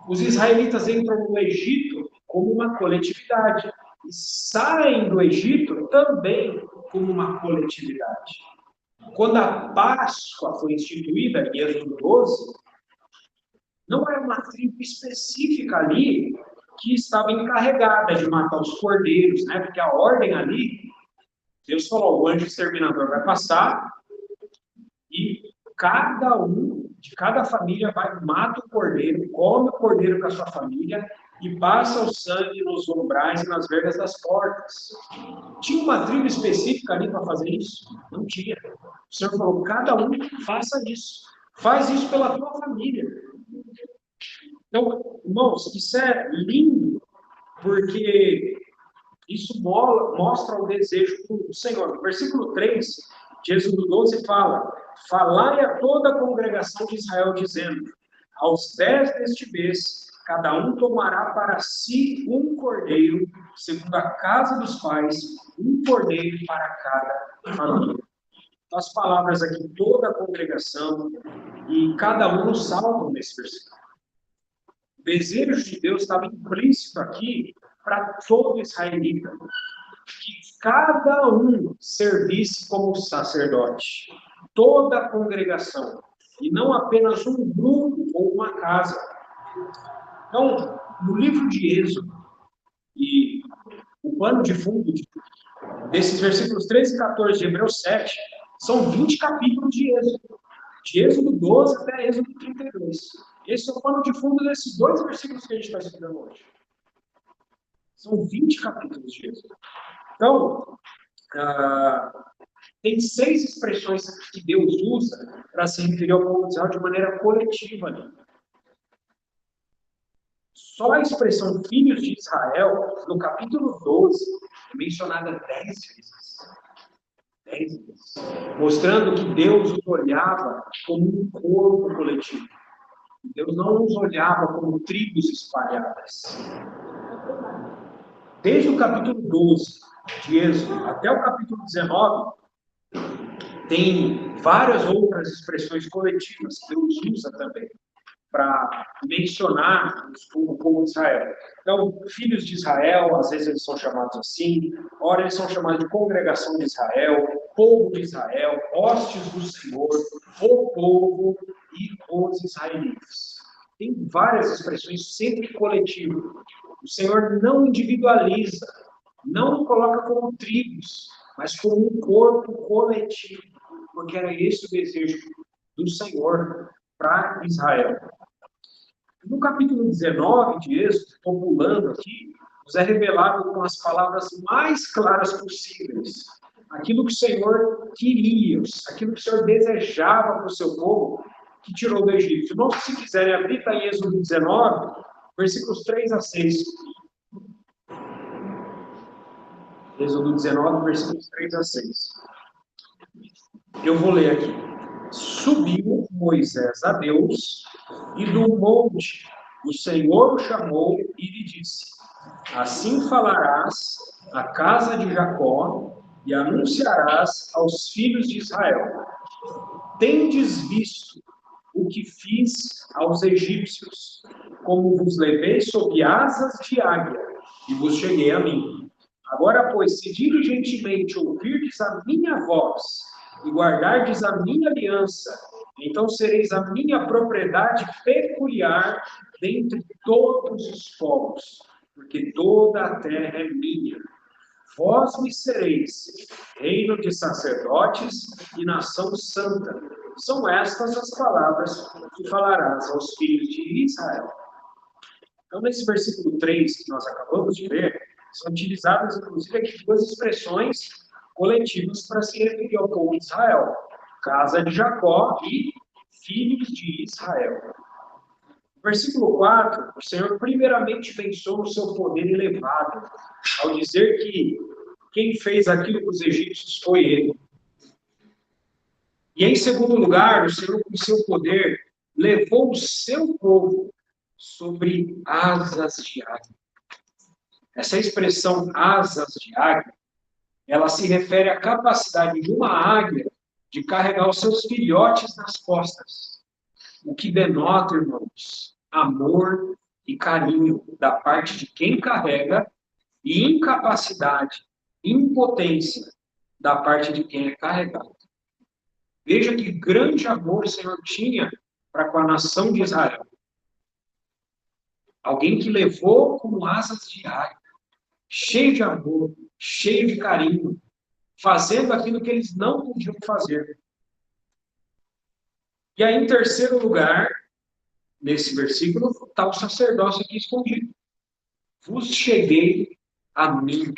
Os israelitas entram no Egito como uma coletividade e saem do Egito também como uma coletividade. Quando a Páscoa foi instituída, em Êxodo 12, não era uma tribo específica ali que estava encarregada de matar os cordeiros, né? Porque a ordem ali, Deus falou, o anjo exterminador vai passar e cada um de cada família vai, mata o cordeiro, come o cordeiro com a sua família e passa o sangue nos umbrais e nas vergas das portas. Tinha uma tribo específica ali para fazer isso? Não tinha. O Senhor falou, cada um faça isso. Faz isso pela tua família. Então, irmãos, isso é lindo, porque isso mostra o desejo do Senhor. No versículo 3 de Êxodo 12 fala, falai a toda a congregação de Israel, dizendo, aos 10 deste mês, cada um tomará para si um cordeiro, segundo a casa dos pais, um cordeiro para cada família. Então, as palavras aqui, toda a congregação, e cada um nos salvam nesse versículo. O desejo de Deus estava implícito aqui para todo israelita, que cada um servisse como sacerdote, toda a congregação, e não apenas um grupo ou uma casa. Então, no livro de Êxodo, e o pano de fundo desses versículos 13 e 14 de Hebreus 7, são 20 capítulos de Êxodo 12 até Êxodo 32. Esse é o pano de fundo desses dois versículos que a gente está estudando hoje. São 20 capítulos de Êxodo. Então, tem 6 expressões que Deus usa para se referir ao povo de Israel de maneira coletiva. Só a expressão filhos de Israel, no capítulo 12, é mencionada 10 vezes. 10 vezes. Mostrando que Deus os olhava como um corpo coletivo. Deus não os olhava como tribos espalhadas. Desde o capítulo 12 de Êxodo até o capítulo 19, tem várias outras expressões coletivas que Deus usa também para mencionar o povo de Israel. Então, filhos de Israel, às vezes eles são chamados assim, ora eles são chamados de congregação de Israel, povo de Israel, hostes do Senhor, o povo e os israelitas. Tem várias expressões sempre coletivas. O Senhor não individualiza, não coloca como tribos, mas como um corpo coletivo, porque era esse o desejo do Senhor para Israel. No capítulo 19 de Êxodo, estou pulando aqui, nos é revelado com as palavras mais claras possíveis aquilo que o Senhor queria, aquilo que o Senhor desejava para o seu povo, que tirou do Egito. Irmãos, se quiserem abrir, está em Êxodo 19, versículos 3 a 6. Êxodo 19, versículos 3 a 6. Eu vou ler aqui. Subiu Moisés a Deus, e do monte o Senhor o chamou e lhe disse, assim falarás à casa de Jacó e anunciarás aos filhos de Israel. Tendes visto o que fiz aos egípcios, como vos levei sob asas de águia, e vos cheguei a mim. Agora, pois, se diligentemente ouvirdes a minha voz, e guardardes a minha aliança, então sereis a minha propriedade peculiar dentre todos os povos, porque toda a terra é minha. Vós me sereis reino de sacerdotes e nação santa. São estas as palavras que falarás aos filhos de Israel. Então, nesse versículo 3 que nós acabamos de ler, são utilizadas, inclusive, aqui duas expressões coletivas para se referir ao povo de Israel: casa de Jacó e filhos de Israel. No versículo 4, o Senhor primeiramente pensou no seu poder elevado, ao dizer que quem fez aquilo com os egípcios foi ele. E em segundo lugar, o Senhor, com seu poder, levou o seu povo sobre asas de águia. Essa expressão asas de águia, ela se refere à capacidade de uma águia de carregar os seus filhotes nas costas, o que denota, irmãos, amor e carinho da parte de quem carrega e incapacidade, impotência da parte de quem é carregado. Veja que grande amor o Senhor tinha para com a nação de Israel. Alguém que levou como asas de águia, cheio de amor, cheio de carinho, fazendo aquilo que eles não podiam fazer. E aí, em terceiro lugar, nesse versículo, está o sacerdócio aqui escondido. Vos cheguei a mim.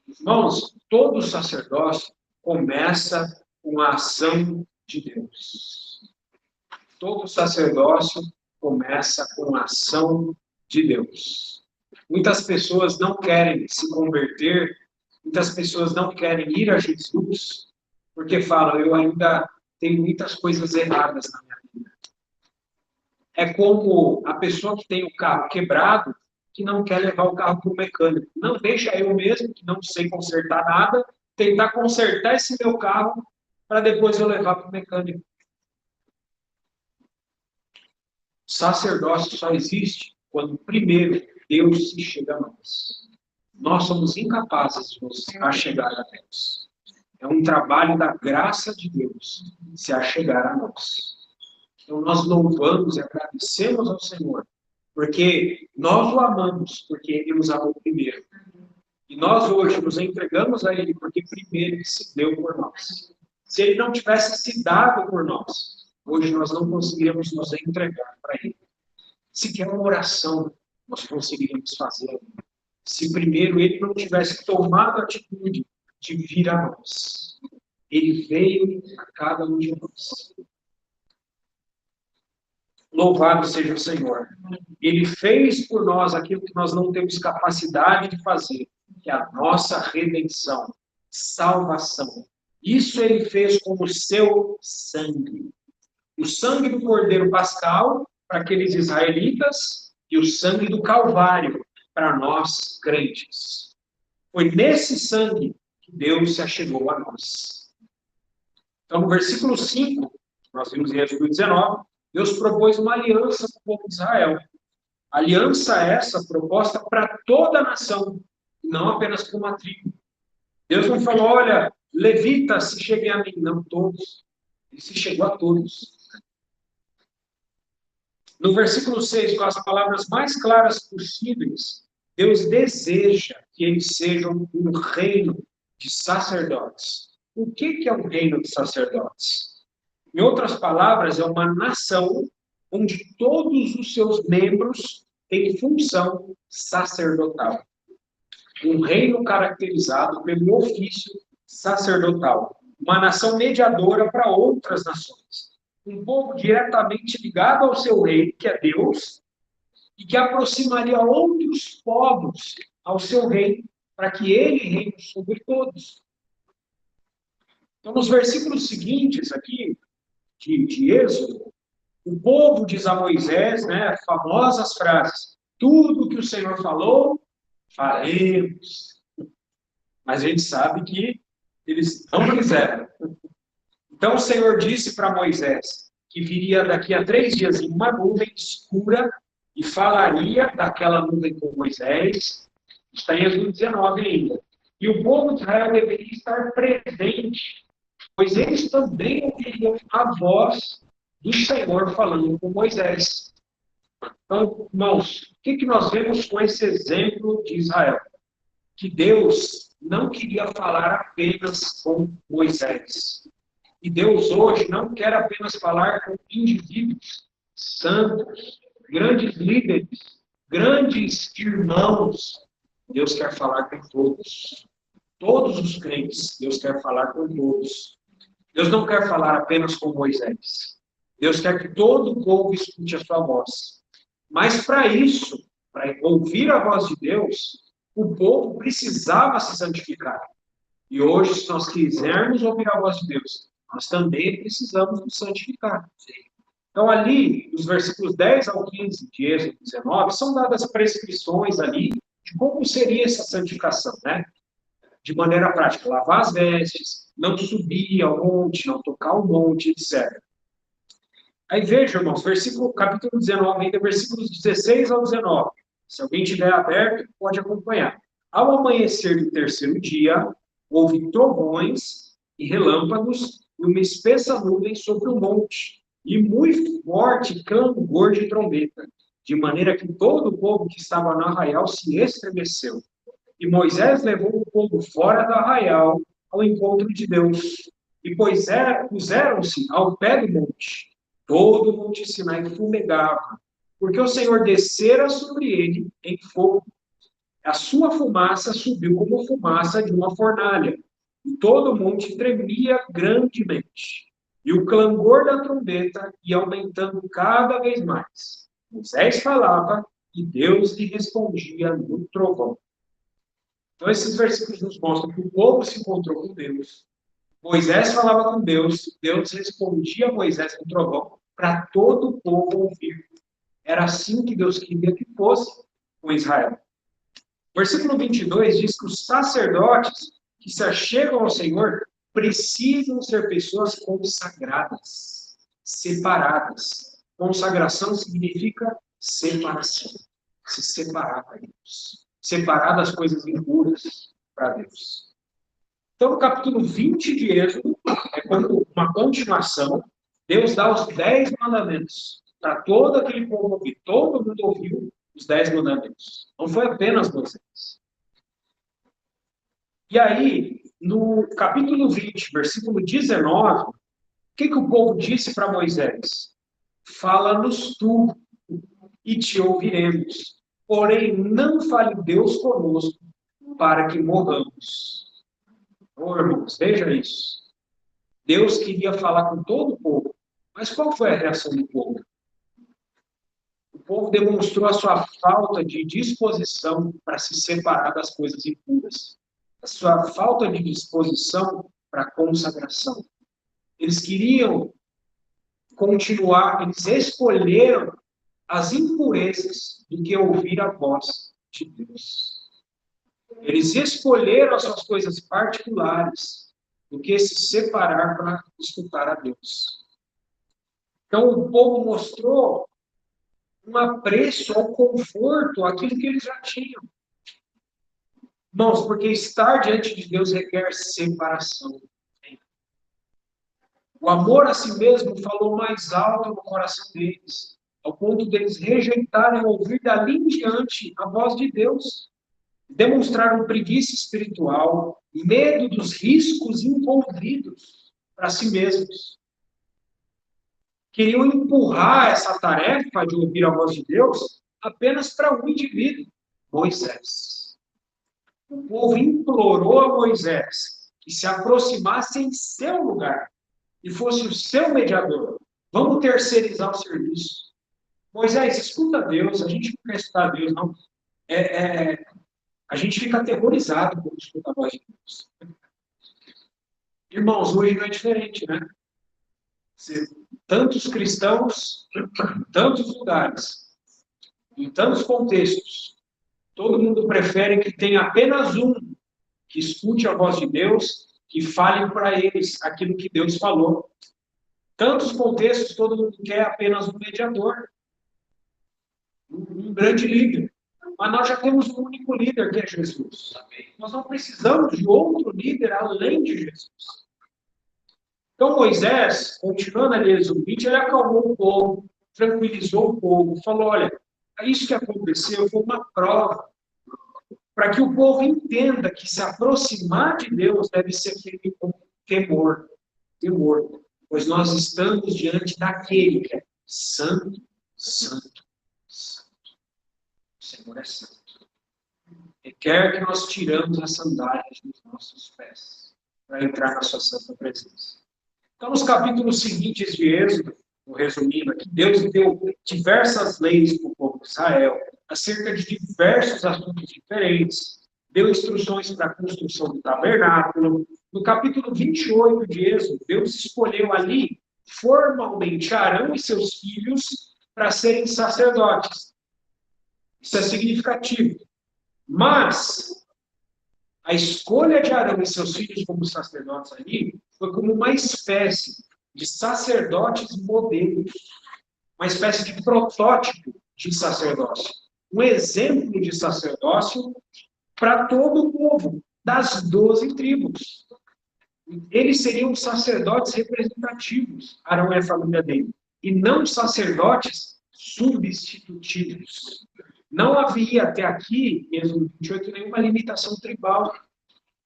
Irmãos, todo sacerdócio começa com a ação de Deus. Todo sacerdócio começa com a ação de Deus. Muitas pessoas não querem se converter, muitas pessoas não querem ir a Jesus, porque falam, eu ainda tenho muitas coisas erradas na minha vida. É como a pessoa que tem o carro quebrado, que não quer levar o carro para o mecânico. Não, deixa eu mesmo, que não sei consertar nada, tentar consertar esse meu carro para depois eu levar para o mecânico. O sacerdócio só existe quando primeiro Deus se chega a nós. Nós somos incapazes de nos achegar a Deus. É um trabalho da graça de Deus se achegar a nós. Então nós louvamos e agradecemos ao Senhor, porque nós o amamos, porque Ele nos amou primeiro. E nós hoje nos entregamos a Ele, porque primeiro Ele se deu por nós. Se Ele não tivesse se dado por nós, hoje nós não conseguiríamos nos entregar para Ele. Sequer uma oração nós conseguiríamos fazer. Se primeiro Ele não tivesse tomado a atitude de vir a nós. Ele veio a cada um de nós. Louvado seja o Senhor. Ele fez por nós aquilo que nós não temos capacidade de fazer, que é a nossa redenção, salvação. Isso Ele fez com o seu sangue. O sangue do Cordeiro Pascal para aqueles israelitas e o sangue do Calvário para nós crentes. Foi nesse sangue que Deus se achegou a nós. Então, no versículo 5, nós vimos em Êxodo 19, Deus propôs uma aliança com o povo de Israel. Aliança essa proposta para toda a nação, não apenas para uma tribo. Deus não falou, olha, levitas, se cheguem a mim. Não, todos. Ele se chegou a todos. No versículo 6, com as palavras mais claras possíveis, Deus deseja que eles sejam um reino de sacerdotes. O que é um reino de sacerdotes? Em outras palavras, é uma nação onde todos os seus membros têm função sacerdotal. Um reino caracterizado pelo ofício sacerdotal. Uma nação mediadora para outras nações. Um povo diretamente ligado ao seu rei, que é Deus, e que aproximaria outros povos ao seu reino, para que ele reine sobre todos. Então, nos versículos seguintes aqui, de Êxodo, o povo diz a Moisés, famosas frases, tudo que o Senhor falou, faremos. Mas a gente sabe que eles não fizeram. Então o Senhor disse para Moisés que viria daqui a 3 dias em uma nuvem escura e falaria daquela nuvem com Moisés. Está em Êxodo 19 ainda. E o povo de Israel deveria estar presente, pois eles também ouviriam a voz do Senhor falando com Moisés. Então, irmãos, o que nós vemos com esse exemplo de Israel? Que Deus não queria falar apenas com Moisés. E Deus hoje não quer apenas falar com indivíduos santos, grandes líderes, grandes irmãos, Deus quer falar com todos. Todos os crentes, Deus quer falar com todos. Deus não quer falar apenas com Moisés. Deus quer que todo o povo escute a sua voz. Mas para isso, para ouvir a voz de Deus, o povo precisava se santificar. E hoje, se nós quisermos ouvir a voz de Deus, nós também precisamos nos santificar. Então, ali, os versículos 10 ao 15 de Êxodo 19, são dadas prescrições ali de como seria essa santificação, né? De maneira prática, lavar as vestes, não subir ao monte, não tocar o monte, etc. Aí veja, irmãos, capítulo 19, ainda versículos 16 ao 19. Se alguém tiver aberto, pode acompanhar. Ao amanhecer do terceiro dia, houve trovões e relâmpagos e uma espessa nuvem sobre o monte, e muito forte clangor de trombeta, de maneira que todo o povo que estava no arraial se estremeceu. E Moisés levou o povo fora do arraial ao encontro de Deus. E puseram-se ao pé do monte. Todo o monte Sinai fumegava, porque o Senhor descera sobre ele em fogo. A sua fumaça subiu como fumaça de uma fornalha, e todo o monte tremia grandemente. E o clangor da trombeta ia aumentando cada vez mais. Moisés falava, e Deus lhe respondia no trovão. Então, esses versículos nos mostram que o povo se encontrou com Deus. Moisés falava com Deus, Deus respondia a Moisés no trovão, para todo o povo ouvir. Era assim que Deus queria que fosse com Israel. Versículo 22 diz que os sacerdotes que se achegam ao Senhor precisam ser pessoas consagradas, separadas. Consagração significa separação. Se separar para Deus. Separar das coisas impuras para Deus. Então, no capítulo 20 de Êxodo, é quando uma continuação, Deus dá os 10 mandamentos para todo aquele povo ouvir. Todo mundo ouviu os 10 mandamentos. Não foi apenas Moisés. E aí, no capítulo 20, versículo 19, o que o povo disse para Moisés? Fala-nos tu e te ouviremos. Porém, não fale Deus conosco para que morramos. Oh, irmãos, veja isso. Deus queria falar com todo o povo. Mas qual foi a reação do povo? O povo demonstrou a sua falta de disposição para se separar das coisas impuras. A sua falta de disposição para a consagração. Eles queriam continuar, eles escolheram as impurezas do que ouvir a voz de Deus. Eles escolheram as suas coisas particulares do que se separar para escutar a Deus. Então, o povo mostrou um apreço ao conforto, aquilo que eles já tinham. Irmãos, porque estar diante de Deus requer separação. O amor a si mesmo falou mais alto no coração deles, ao ponto deles rejeitarem ouvir dali em diante a voz de Deus. Demonstraram preguiça espiritual, medo dos riscos envolvidos para si mesmos. Queriam empurrar essa tarefa de ouvir a voz de Deus apenas para um indivíduo, Moisés. O povo implorou a Moisés que se aproximasse em seu lugar e fosse o seu mediador. Vamos terceirizar o serviço. Moisés, escuta Deus, a gente não quer escutar Deus, não. A gente fica aterrorizado quando escuta a voz de Deus. Irmãos, hoje não é diferente, né? Tantos cristãos, tantos lugares, em tantos contextos, todo mundo prefere que tenha apenas um que escute a voz de Deus, que fale para eles aquilo que Deus falou. Tantos contextos, todo mundo quer apenas um mediador, um grande líder. Mas nós já temos um único líder, que é Jesus. Nós não precisamos de outro líder além de Jesus. Então, Moisés, continuando ali, Êxodo 20, ele acalmou o povo, tranquilizou o povo, falou, olha, isso que aconteceu foi uma prova para que o povo entenda que se aproximar de Deus deve ser feito com temor, pois nós estamos diante daquele que é santo, santo, santo. Senhor é santo. Requer que nós tiramos as sandálias dos nossos pés para entrar na sua santa presença. Então, nos capítulos seguintes de Êxodo, resumindo aqui, Deus deu diversas leis para o povo de Israel, acerca de diversos assuntos diferentes. Deu instruções para a construção do tabernáculo. No capítulo 28 de Êxodo, Deus escolheu ali, formalmente, Arão e seus filhos para serem sacerdotes. Isso é significativo. Mas a escolha de Arão e seus filhos como sacerdotes ali foi como uma espécie de sacerdotes modelos, uma espécie de protótipo de sacerdócio, um exemplo de sacerdócio para todo o povo das 12 tribos. Eles seriam sacerdotes representativos, Arão é a família dele, e não sacerdotes substitutivos. Não havia até aqui, em Êxodo 28, nenhuma limitação tribal.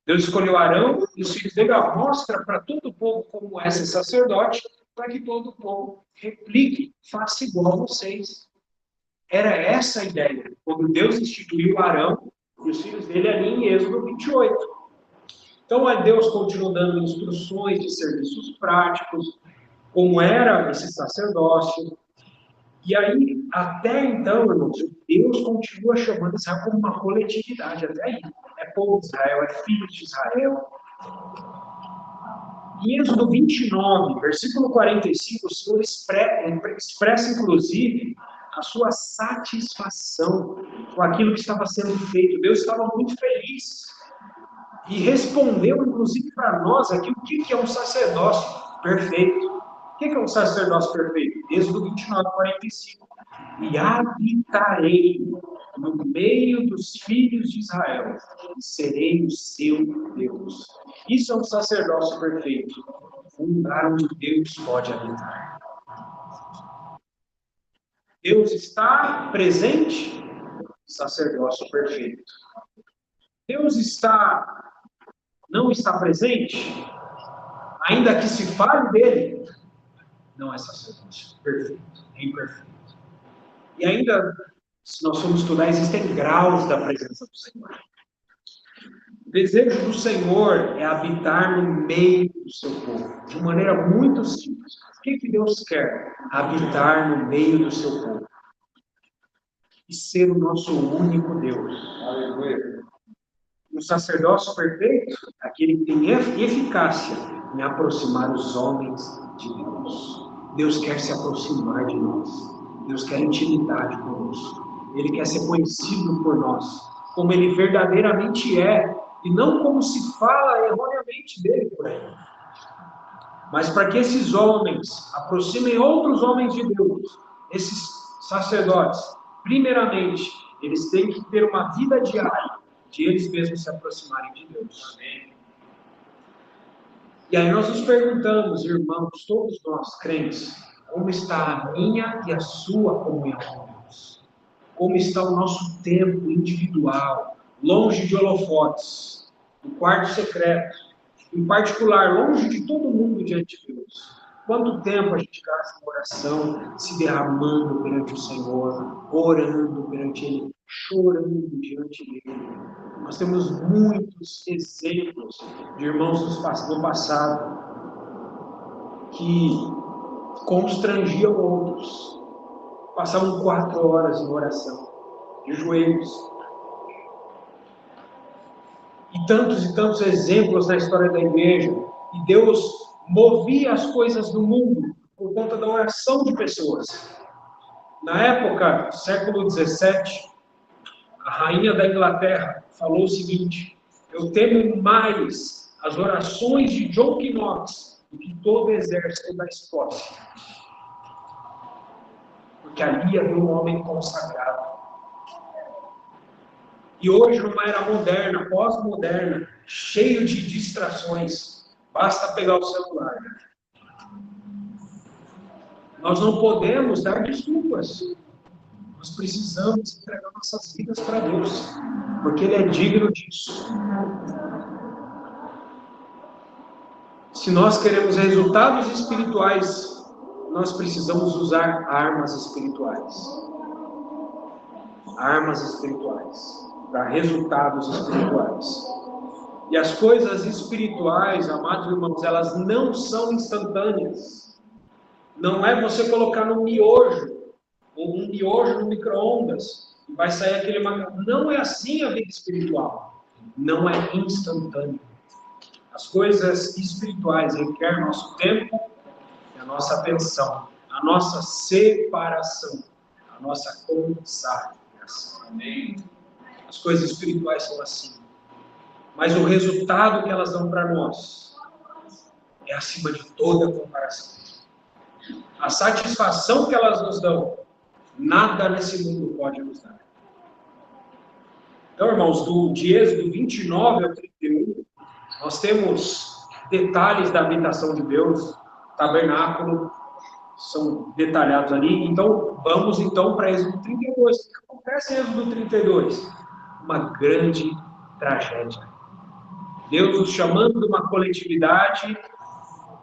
Deus escolheu Arão e os filhos dele, mostra para todo o povo como é ser sacerdote, para que todo o povo replique, faça igual a vocês. Era essa a ideia, quando Deus instituiu Arão e os filhos dele ali em Êxodo 28. Então, Deus continuou dando instruções de serviços práticos, como era esse sacerdócio. E aí, até então, irmãos, Deus continua chamando Israel como uma coletividade, até aí. É povo de Israel, é filho de Israel. Em Êxodo 29, versículo 45, o Senhor expressa, inclusive, a sua satisfação com aquilo que estava sendo feito. Deus estava muito feliz. E respondeu, inclusive, para nós aqui, o que é um sacerdócio perfeito. O que é um sacerdócio perfeito? Êxodo 29, 45. E habitarei no meio dos filhos de Israel, e serei o seu Deus. Isso é um sacerdócio perfeito. Um lugar onde Deus pode habitar. Deus está presente, sacerdócio perfeito. Deus não está presente, ainda que se fale dele, não é sacerdócio perfeito, é imperfeito. E ainda, se nós formos estudar, existem graus da presença do Senhor. O desejo do Senhor é habitar no meio do seu povo, de maneira muito simples. O que Deus quer? Habitar no meio do seu povo. E ser o nosso único Deus. Aleluia. O sacerdócio perfeito, aquele que tem eficácia em aproximar os homens de Deus. Deus quer se aproximar de nós. Deus quer intimidade conosco. Ele quer ser conhecido por nós, como Ele verdadeiramente é, e não como se fala erroneamente dele por aí. Mas para que esses homens aproximem outros homens de Deus, esses sacerdotes, primeiramente, eles têm que ter uma vida diária de eles mesmos se aproximarem de Deus. Amém? E aí nós nos perguntamos, irmãos, todos nós, crentes, como está a minha e a sua comunhão com Deus? Como está o nosso tempo individual, longe de holofotes, no quarto secreto, em particular, longe de todo mundo diante de Deus? Quanto tempo a gente gasta em oração, se derramando perante o Senhor, orando perante Ele, chorando diante dele? Nós temos muitos exemplos de irmãos do passado que constrangiam outros, passavam 4 horas em oração, de joelhos. E tantos exemplos na história da igreja. E Deus movia as coisas do mundo por conta da oração de pessoas. Na época, século XVII, a rainha da Inglaterra falou o seguinte: eu temo mais as orações de John Knox do que todo o exército da Escócia. Porque ali havia um homem consagrado. E hoje, numa era moderna, pós-moderna, cheio de distrações, basta pegar o celular. Nós não podemos dar desculpas. Nós precisamos entregar nossas vidas para Deus, porque Ele é digno disso. Se nós queremos resultados espirituais, nós precisamos usar armas espirituais. armas espirituais, para resultados espirituais. E as coisas espirituais, amados irmãos, elas não são instantâneas. Não é você colocar no miojo, ou um miojo no micro-ondas, e vai sair aquele macarrão. Não é assim a vida espiritual. Não é instantâneo. As coisas espirituais requerem nosso tempo e a nossa atenção, a nossa separação, a nossa consagração. Amém? As coisas espirituais são assim. Mas o resultado que elas dão para nós é acima de toda comparação. A satisfação que elas nos dão, nada nesse mundo pode nos dar. Então, irmãos, de Êxodo 29 ao 31, nós temos detalhes da habitação de Deus, tabernáculo, são detalhados ali. Então, vamos para Êxodo 32. O que acontece em Êxodo 32? Uma grande tragédia. Deus nos chamando de uma coletividade,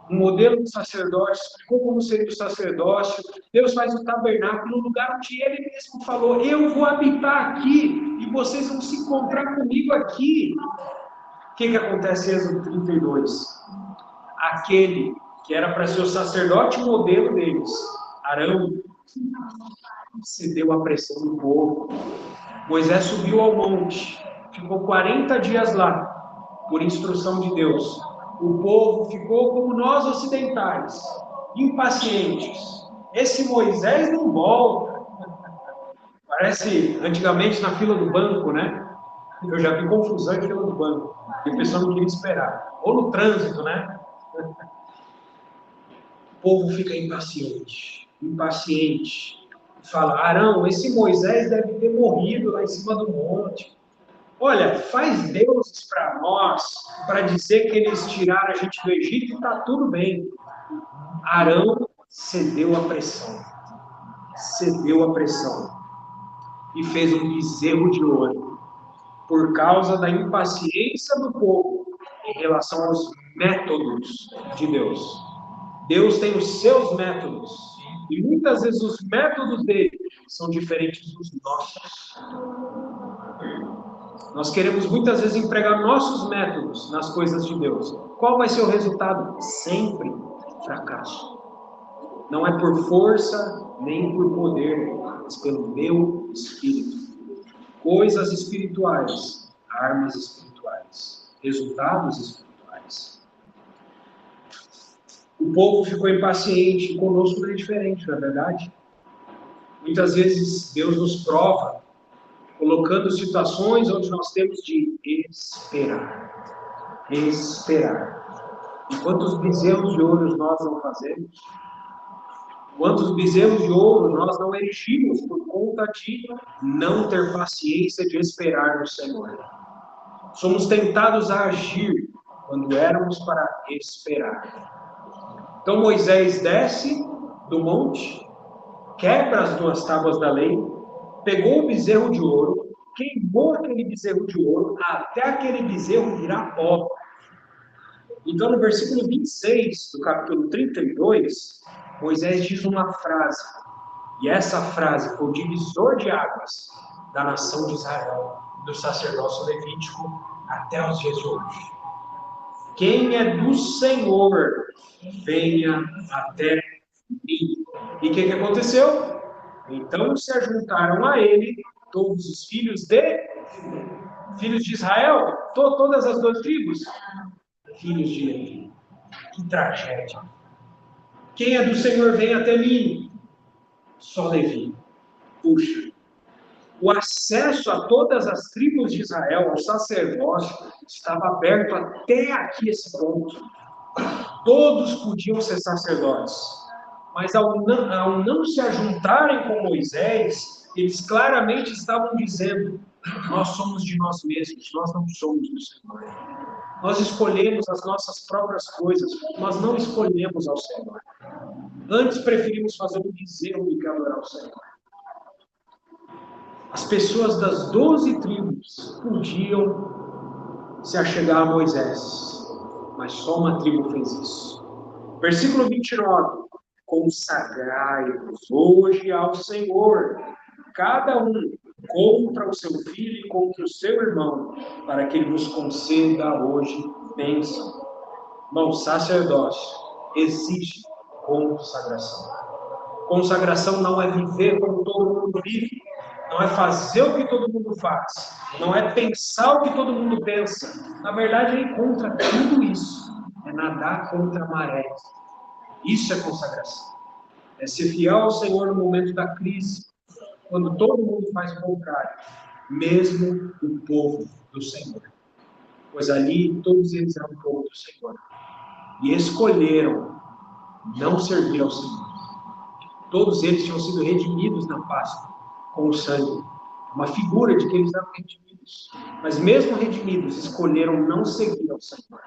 um modelo de sacerdócio, explicou como seria o sacerdócio. Deus faz o tabernáculo no lugar onde Ele mesmo falou: eu vou habitar aqui e vocês vão se encontrar comigo aqui. O que acontece em Êxodo 32? Aquele que era para ser o sacerdote modelo deles, Arão, cedeu à pressão do povo. Moisés subiu ao monte, ficou 40 dias lá, por instrução de Deus. O povo ficou como nós ocidentais, impacientes. Esse Moisés não volta. Parece antigamente na fila do banco, né? Eu já vi confusão em fila do banco, porque a pessoa não queria esperar. Ou no trânsito, né? O povo fica impaciente. Fala: Arão, esse Moisés deve ter morrido lá em cima do monte. Olha, faz deuses para nós, para dizer que eles tiraram a gente do Egito e está tudo bem. Arão cedeu à pressão. E fez um bezerro de ouro, por causa da impaciência do povo em relação aos métodos de Deus. Deus tem os seus métodos, e muitas vezes os métodos dele são diferentes dos nossos. Nós queremos muitas vezes empregar nossos métodos nas coisas de Deus. Qual vai ser o resultado? Sempre fracasso. Não é por força, nem por poder, mas pelo meu espírito. Coisas espirituais, armas espirituais, resultados espirituais. O povo ficou impaciente, e conosco não é diferente, não é verdade? Muitas vezes Deus nos prova, colocando situações onde nós temos de esperar. E quantos bezerros de ouro nós não fazemos? Quantos bezerros de ouro nós não erigimos por conta de não ter paciência de esperar no Senhor? Somos tentados a agir quando éramos para esperar. Então Moisés desce do monte, quebra as 2 tábuas da lei, pegou o bezerro de ouro, queimou aquele bezerro de ouro, até aquele bezerro virar pó. Então, no versículo 26 do capítulo 32, Moisés diz uma frase, e essa frase foi o divisor de águas da nação de Israel, do sacerdócio levítico, até os dias de hoje. Quem é do Senhor, venha até mim. E o que aconteceu? Então se ajuntaram a ele todos os filhos de Israel, todas as 2 tribos, filhos de Levi. Que tragédia. Quem é do Senhor, vem até mim. Só Levi. Puxa. O acesso a todas as tribos de Israel, ao sacerdócio, estava aberto até aqui esse ponto. Todos podiam ser sacerdotes. Mas ao não se ajuntarem com Moisés, eles claramente estavam dizendo: nós somos de nós mesmos, nós não somos do Senhor. Nós escolhemos as nossas próprias coisas, nós não escolhemos ao Senhor. Antes preferimos fazer um bezerro do que adorar ao Senhor. As pessoas das 12 tribos podiam se achegar a Moisés, mas só uma tribo fez isso. Versículo 29. Consagrai-vos hoje ao Senhor, cada um contra o seu filho e contra o seu irmão, para que ele vos conceda hoje bênção. Irmão, sacerdócio exige consagração. Consagração não é viver como todo mundo vive, não é fazer o que todo mundo faz, não é pensar o que todo mundo pensa. Na verdade, é ir contra tudo isso, é nadar contra a maré. Isso é consagração. É ser fiel ao Senhor no momento da crise, quando todo mundo faz o contrário, mesmo o povo do Senhor. Pois ali todos eles eram o povo do Senhor e escolheram não servir ao Senhor. Todos eles tinham sido redimidos na Páscoa com o sangue. Uma figura de que eles eram redimidos. Mas mesmo redimidos, escolheram não seguir ao Senhor.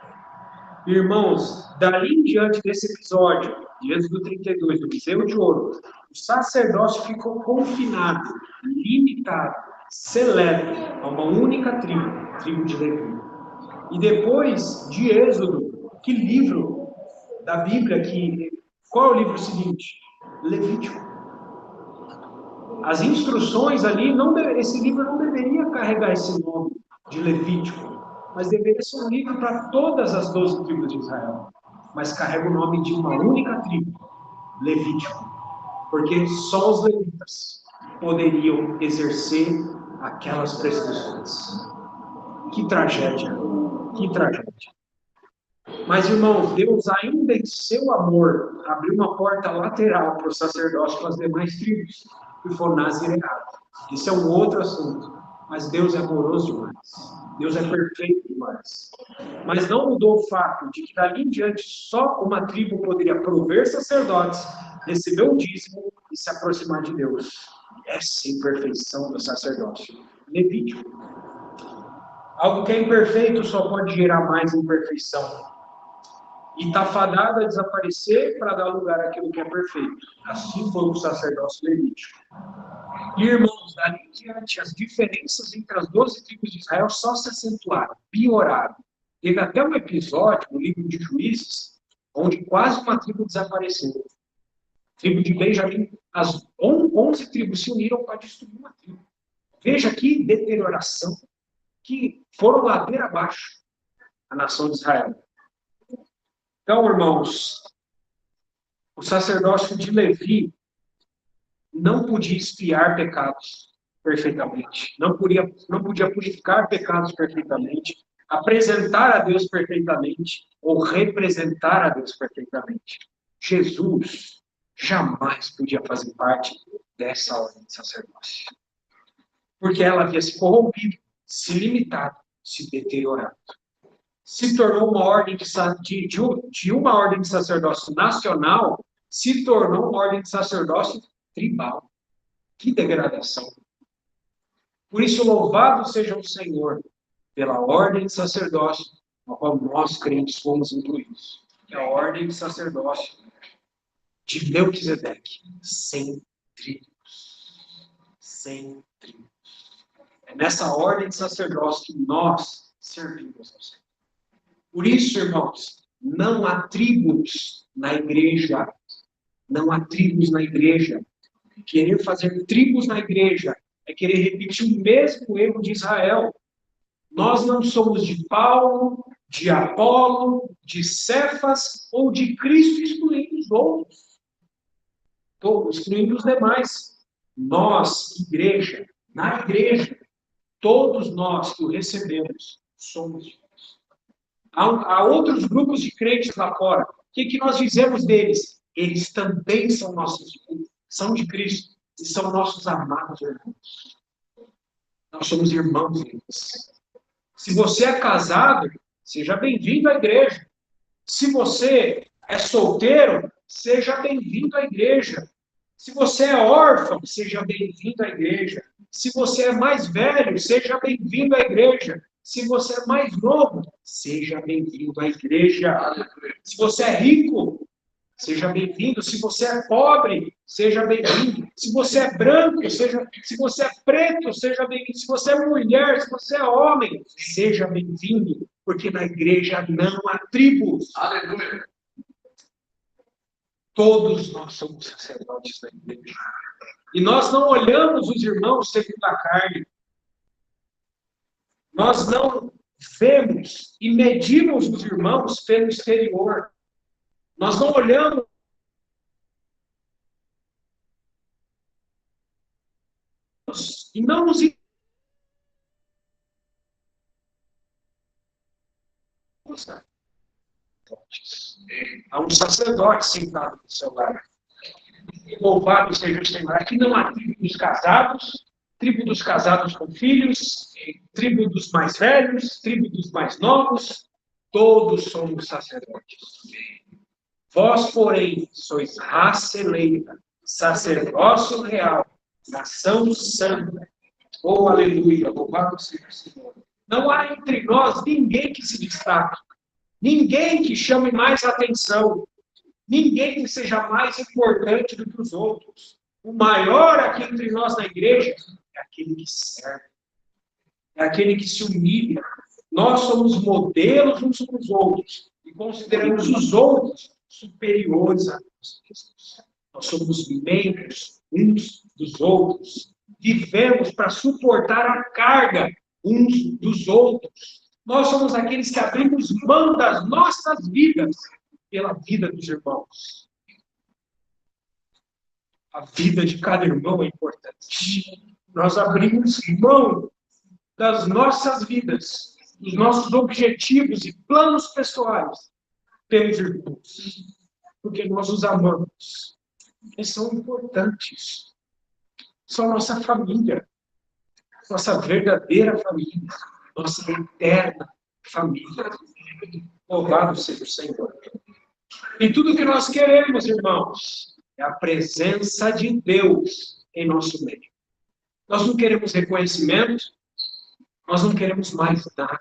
Irmãos, dali em diante desse episódio, de Êxodo 32, do bezerro de ouro, o sacerdócio ficou confinado, limitado, seleto a uma única tribo, a tribo de Levi. E depois de Êxodo, que livro da Bíblia qual é o livro seguinte? Levítico. As instruções ali, esse livro não deveria carregar esse nome de Levítico, mas deveria ser um livro para todas as 12 tribos de Israel. Mas carrega o nome de uma única tribo, Levítico, porque só os levitas poderiam exercer aquelas prescrições. Que tragédia, que tragédia. Mas, irmãos, Deus ainda em seu amor abriu uma porta lateral para o sacerdócio com as demais tribos, que for nazireado. Isso é um outro assunto, mas Deus é amoroso demais. Deus é perfeito demais. Mas não mudou o fato de que dali em diante só uma tribo poderia prover sacerdotes, receber o dízimo e se aproximar de Deus. Essa é a imperfeição do sacerdócio. Levítico. Algo que é imperfeito só pode gerar mais imperfeição. E está fadado a desaparecer para dar lugar àquilo que é perfeito. Assim foi o sacerdócio levítico. E, irmãos, dali em diante, as diferenças entre as 12 tribos de Israel só se acentuaram, pioraram. Teve até um episódio no livro de Juízes, onde quase uma tribo desapareceu. A tribo de Benjamim, as 11 tribos se uniram para destruir uma tribo. Veja que deterioração, que foram ladeira abaixo a nação de Israel. Então, irmãos, o sacerdócio de Levi não podia expiar pecados perfeitamente, não podia purificar pecados perfeitamente, apresentar a Deus perfeitamente ou representar a Deus perfeitamente. Jesus jamais podia fazer parte dessa ordem de sacerdócio, porque ela havia se corrompido, se limitado, se deteriorado. Se tornou uma ordem de uma ordem de sacerdócio nacional, se tornou uma ordem de sacerdócio tribal. Que degradação. Por isso, louvado seja o Senhor pela ordem de sacerdócio na qual nós, crentes, fomos incluídos. É a ordem de sacerdócio de Melquisedeque, sem tribos. Sem tribos. É nessa ordem de sacerdócio que nós servimos ao Senhor. Por isso, irmãos, não há tribos na igreja. Não há tribos na igreja. Querer fazer tribos na igreja é querer repetir o mesmo erro de Israel. Nós não somos de Paulo, de Apolo, de Cefas ou de Cristo, excluindo os outros. Excluindo os demais. Nós, igreja, na igreja, todos nós que o recebemos, somos de Deus. Há outros grupos de crentes lá fora. O que nós dizemos deles? Eles também são nossos irmãos, são de Cristo e são nossos amados irmãos. Nós somos irmãos deles. Se você é casado, seja bem-vindo à igreja. Se você é solteiro, seja bem-vindo à igreja. Se você é órfão, seja bem-vindo à igreja. Se você é mais velho, seja bem-vindo à igreja. Se você é mais novo, seja bem-vindo à igreja. Se você é rico, seja bem-vindo. Se você é pobre, seja bem-vindo. Se você é branco, se você é preto, seja bem-vindo. Se você é mulher, se você é homem, seja bem-vindo. Porque na igreja não há tribos. Aleluia. Todos nós somos sacerdotes da igreja. E nós não olhamos os irmãos segundo a carne. Nós não vemos e medimos os irmãos pelo exterior. Nós não olhamos e não nos há um sacerdote sentado no seu lar. Louvado seja o Senhor. Aqui não há tribo dos casados com filhos, tribo dos mais velhos, tribo dos mais novos, todos somos sacerdotes. Vós, porém, sois raça eleita, sacerdócio real, nação santa. Oh, aleluia, louvado seja o Senhor. Não há entre nós ninguém que se destaque, ninguém que chame mais atenção, ninguém que seja mais importante do que os outros. O maior aqui entre nós na igreja é aquele que serve, é aquele que se humilha. Nós somos modelos uns para os outros e consideramos os outros superiores a nós mesmos. Nós somos membros uns dos outros. Vivemos para suportar a carga uns dos outros. Nós somos aqueles que abrimos mão das nossas vidas pela vida dos irmãos. A vida de cada irmão é importante. Nós abrimos mão das nossas vidas, dos nossos objetivos e planos pessoais pelos irmãos, porque nós os amamos. Eles são importantes. São nossa família, nossa verdadeira família, nossa eterna família. Louvado seja o Senhor. E tudo que nós queremos, irmãos, é a presença de Deus em nosso meio. Nós não queremos reconhecimento, nós não queremos mais nada.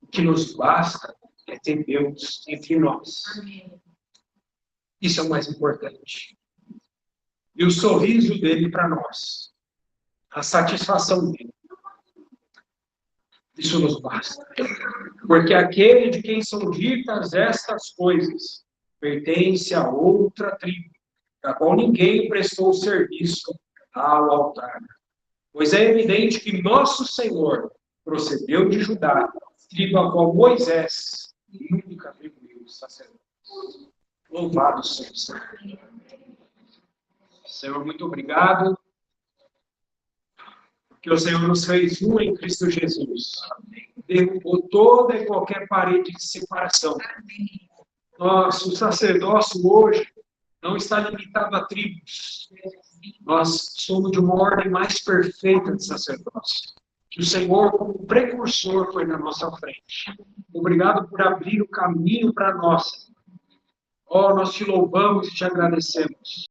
O que nos basta é ter Deus entre nós. Isso é o mais importante. E o sorriso dele para nós, a satisfação dele. Isso nos basta. Porque aquele de quem são ditas estas coisas pertence a outra tribo, da qual ninguém prestou serviço ao altar. Pois é evidente que nosso Senhor procedeu de Judá, tribo a qual Moisés nunca atribuiu sacerdotes. Louvado seja o Senhor. Senhor, muito obrigado, porque o Senhor nos fez um em Cristo Jesus. Derrubou toda e qualquer parede de separação. Nosso sacerdócio hoje não está limitado a tribos. Nós somos de uma ordem mais perfeita de sacerdócio. Que o Senhor, como precursor, foi na nossa frente. Obrigado por abrir o caminho para nós. Oh, nós te louvamos e te agradecemos.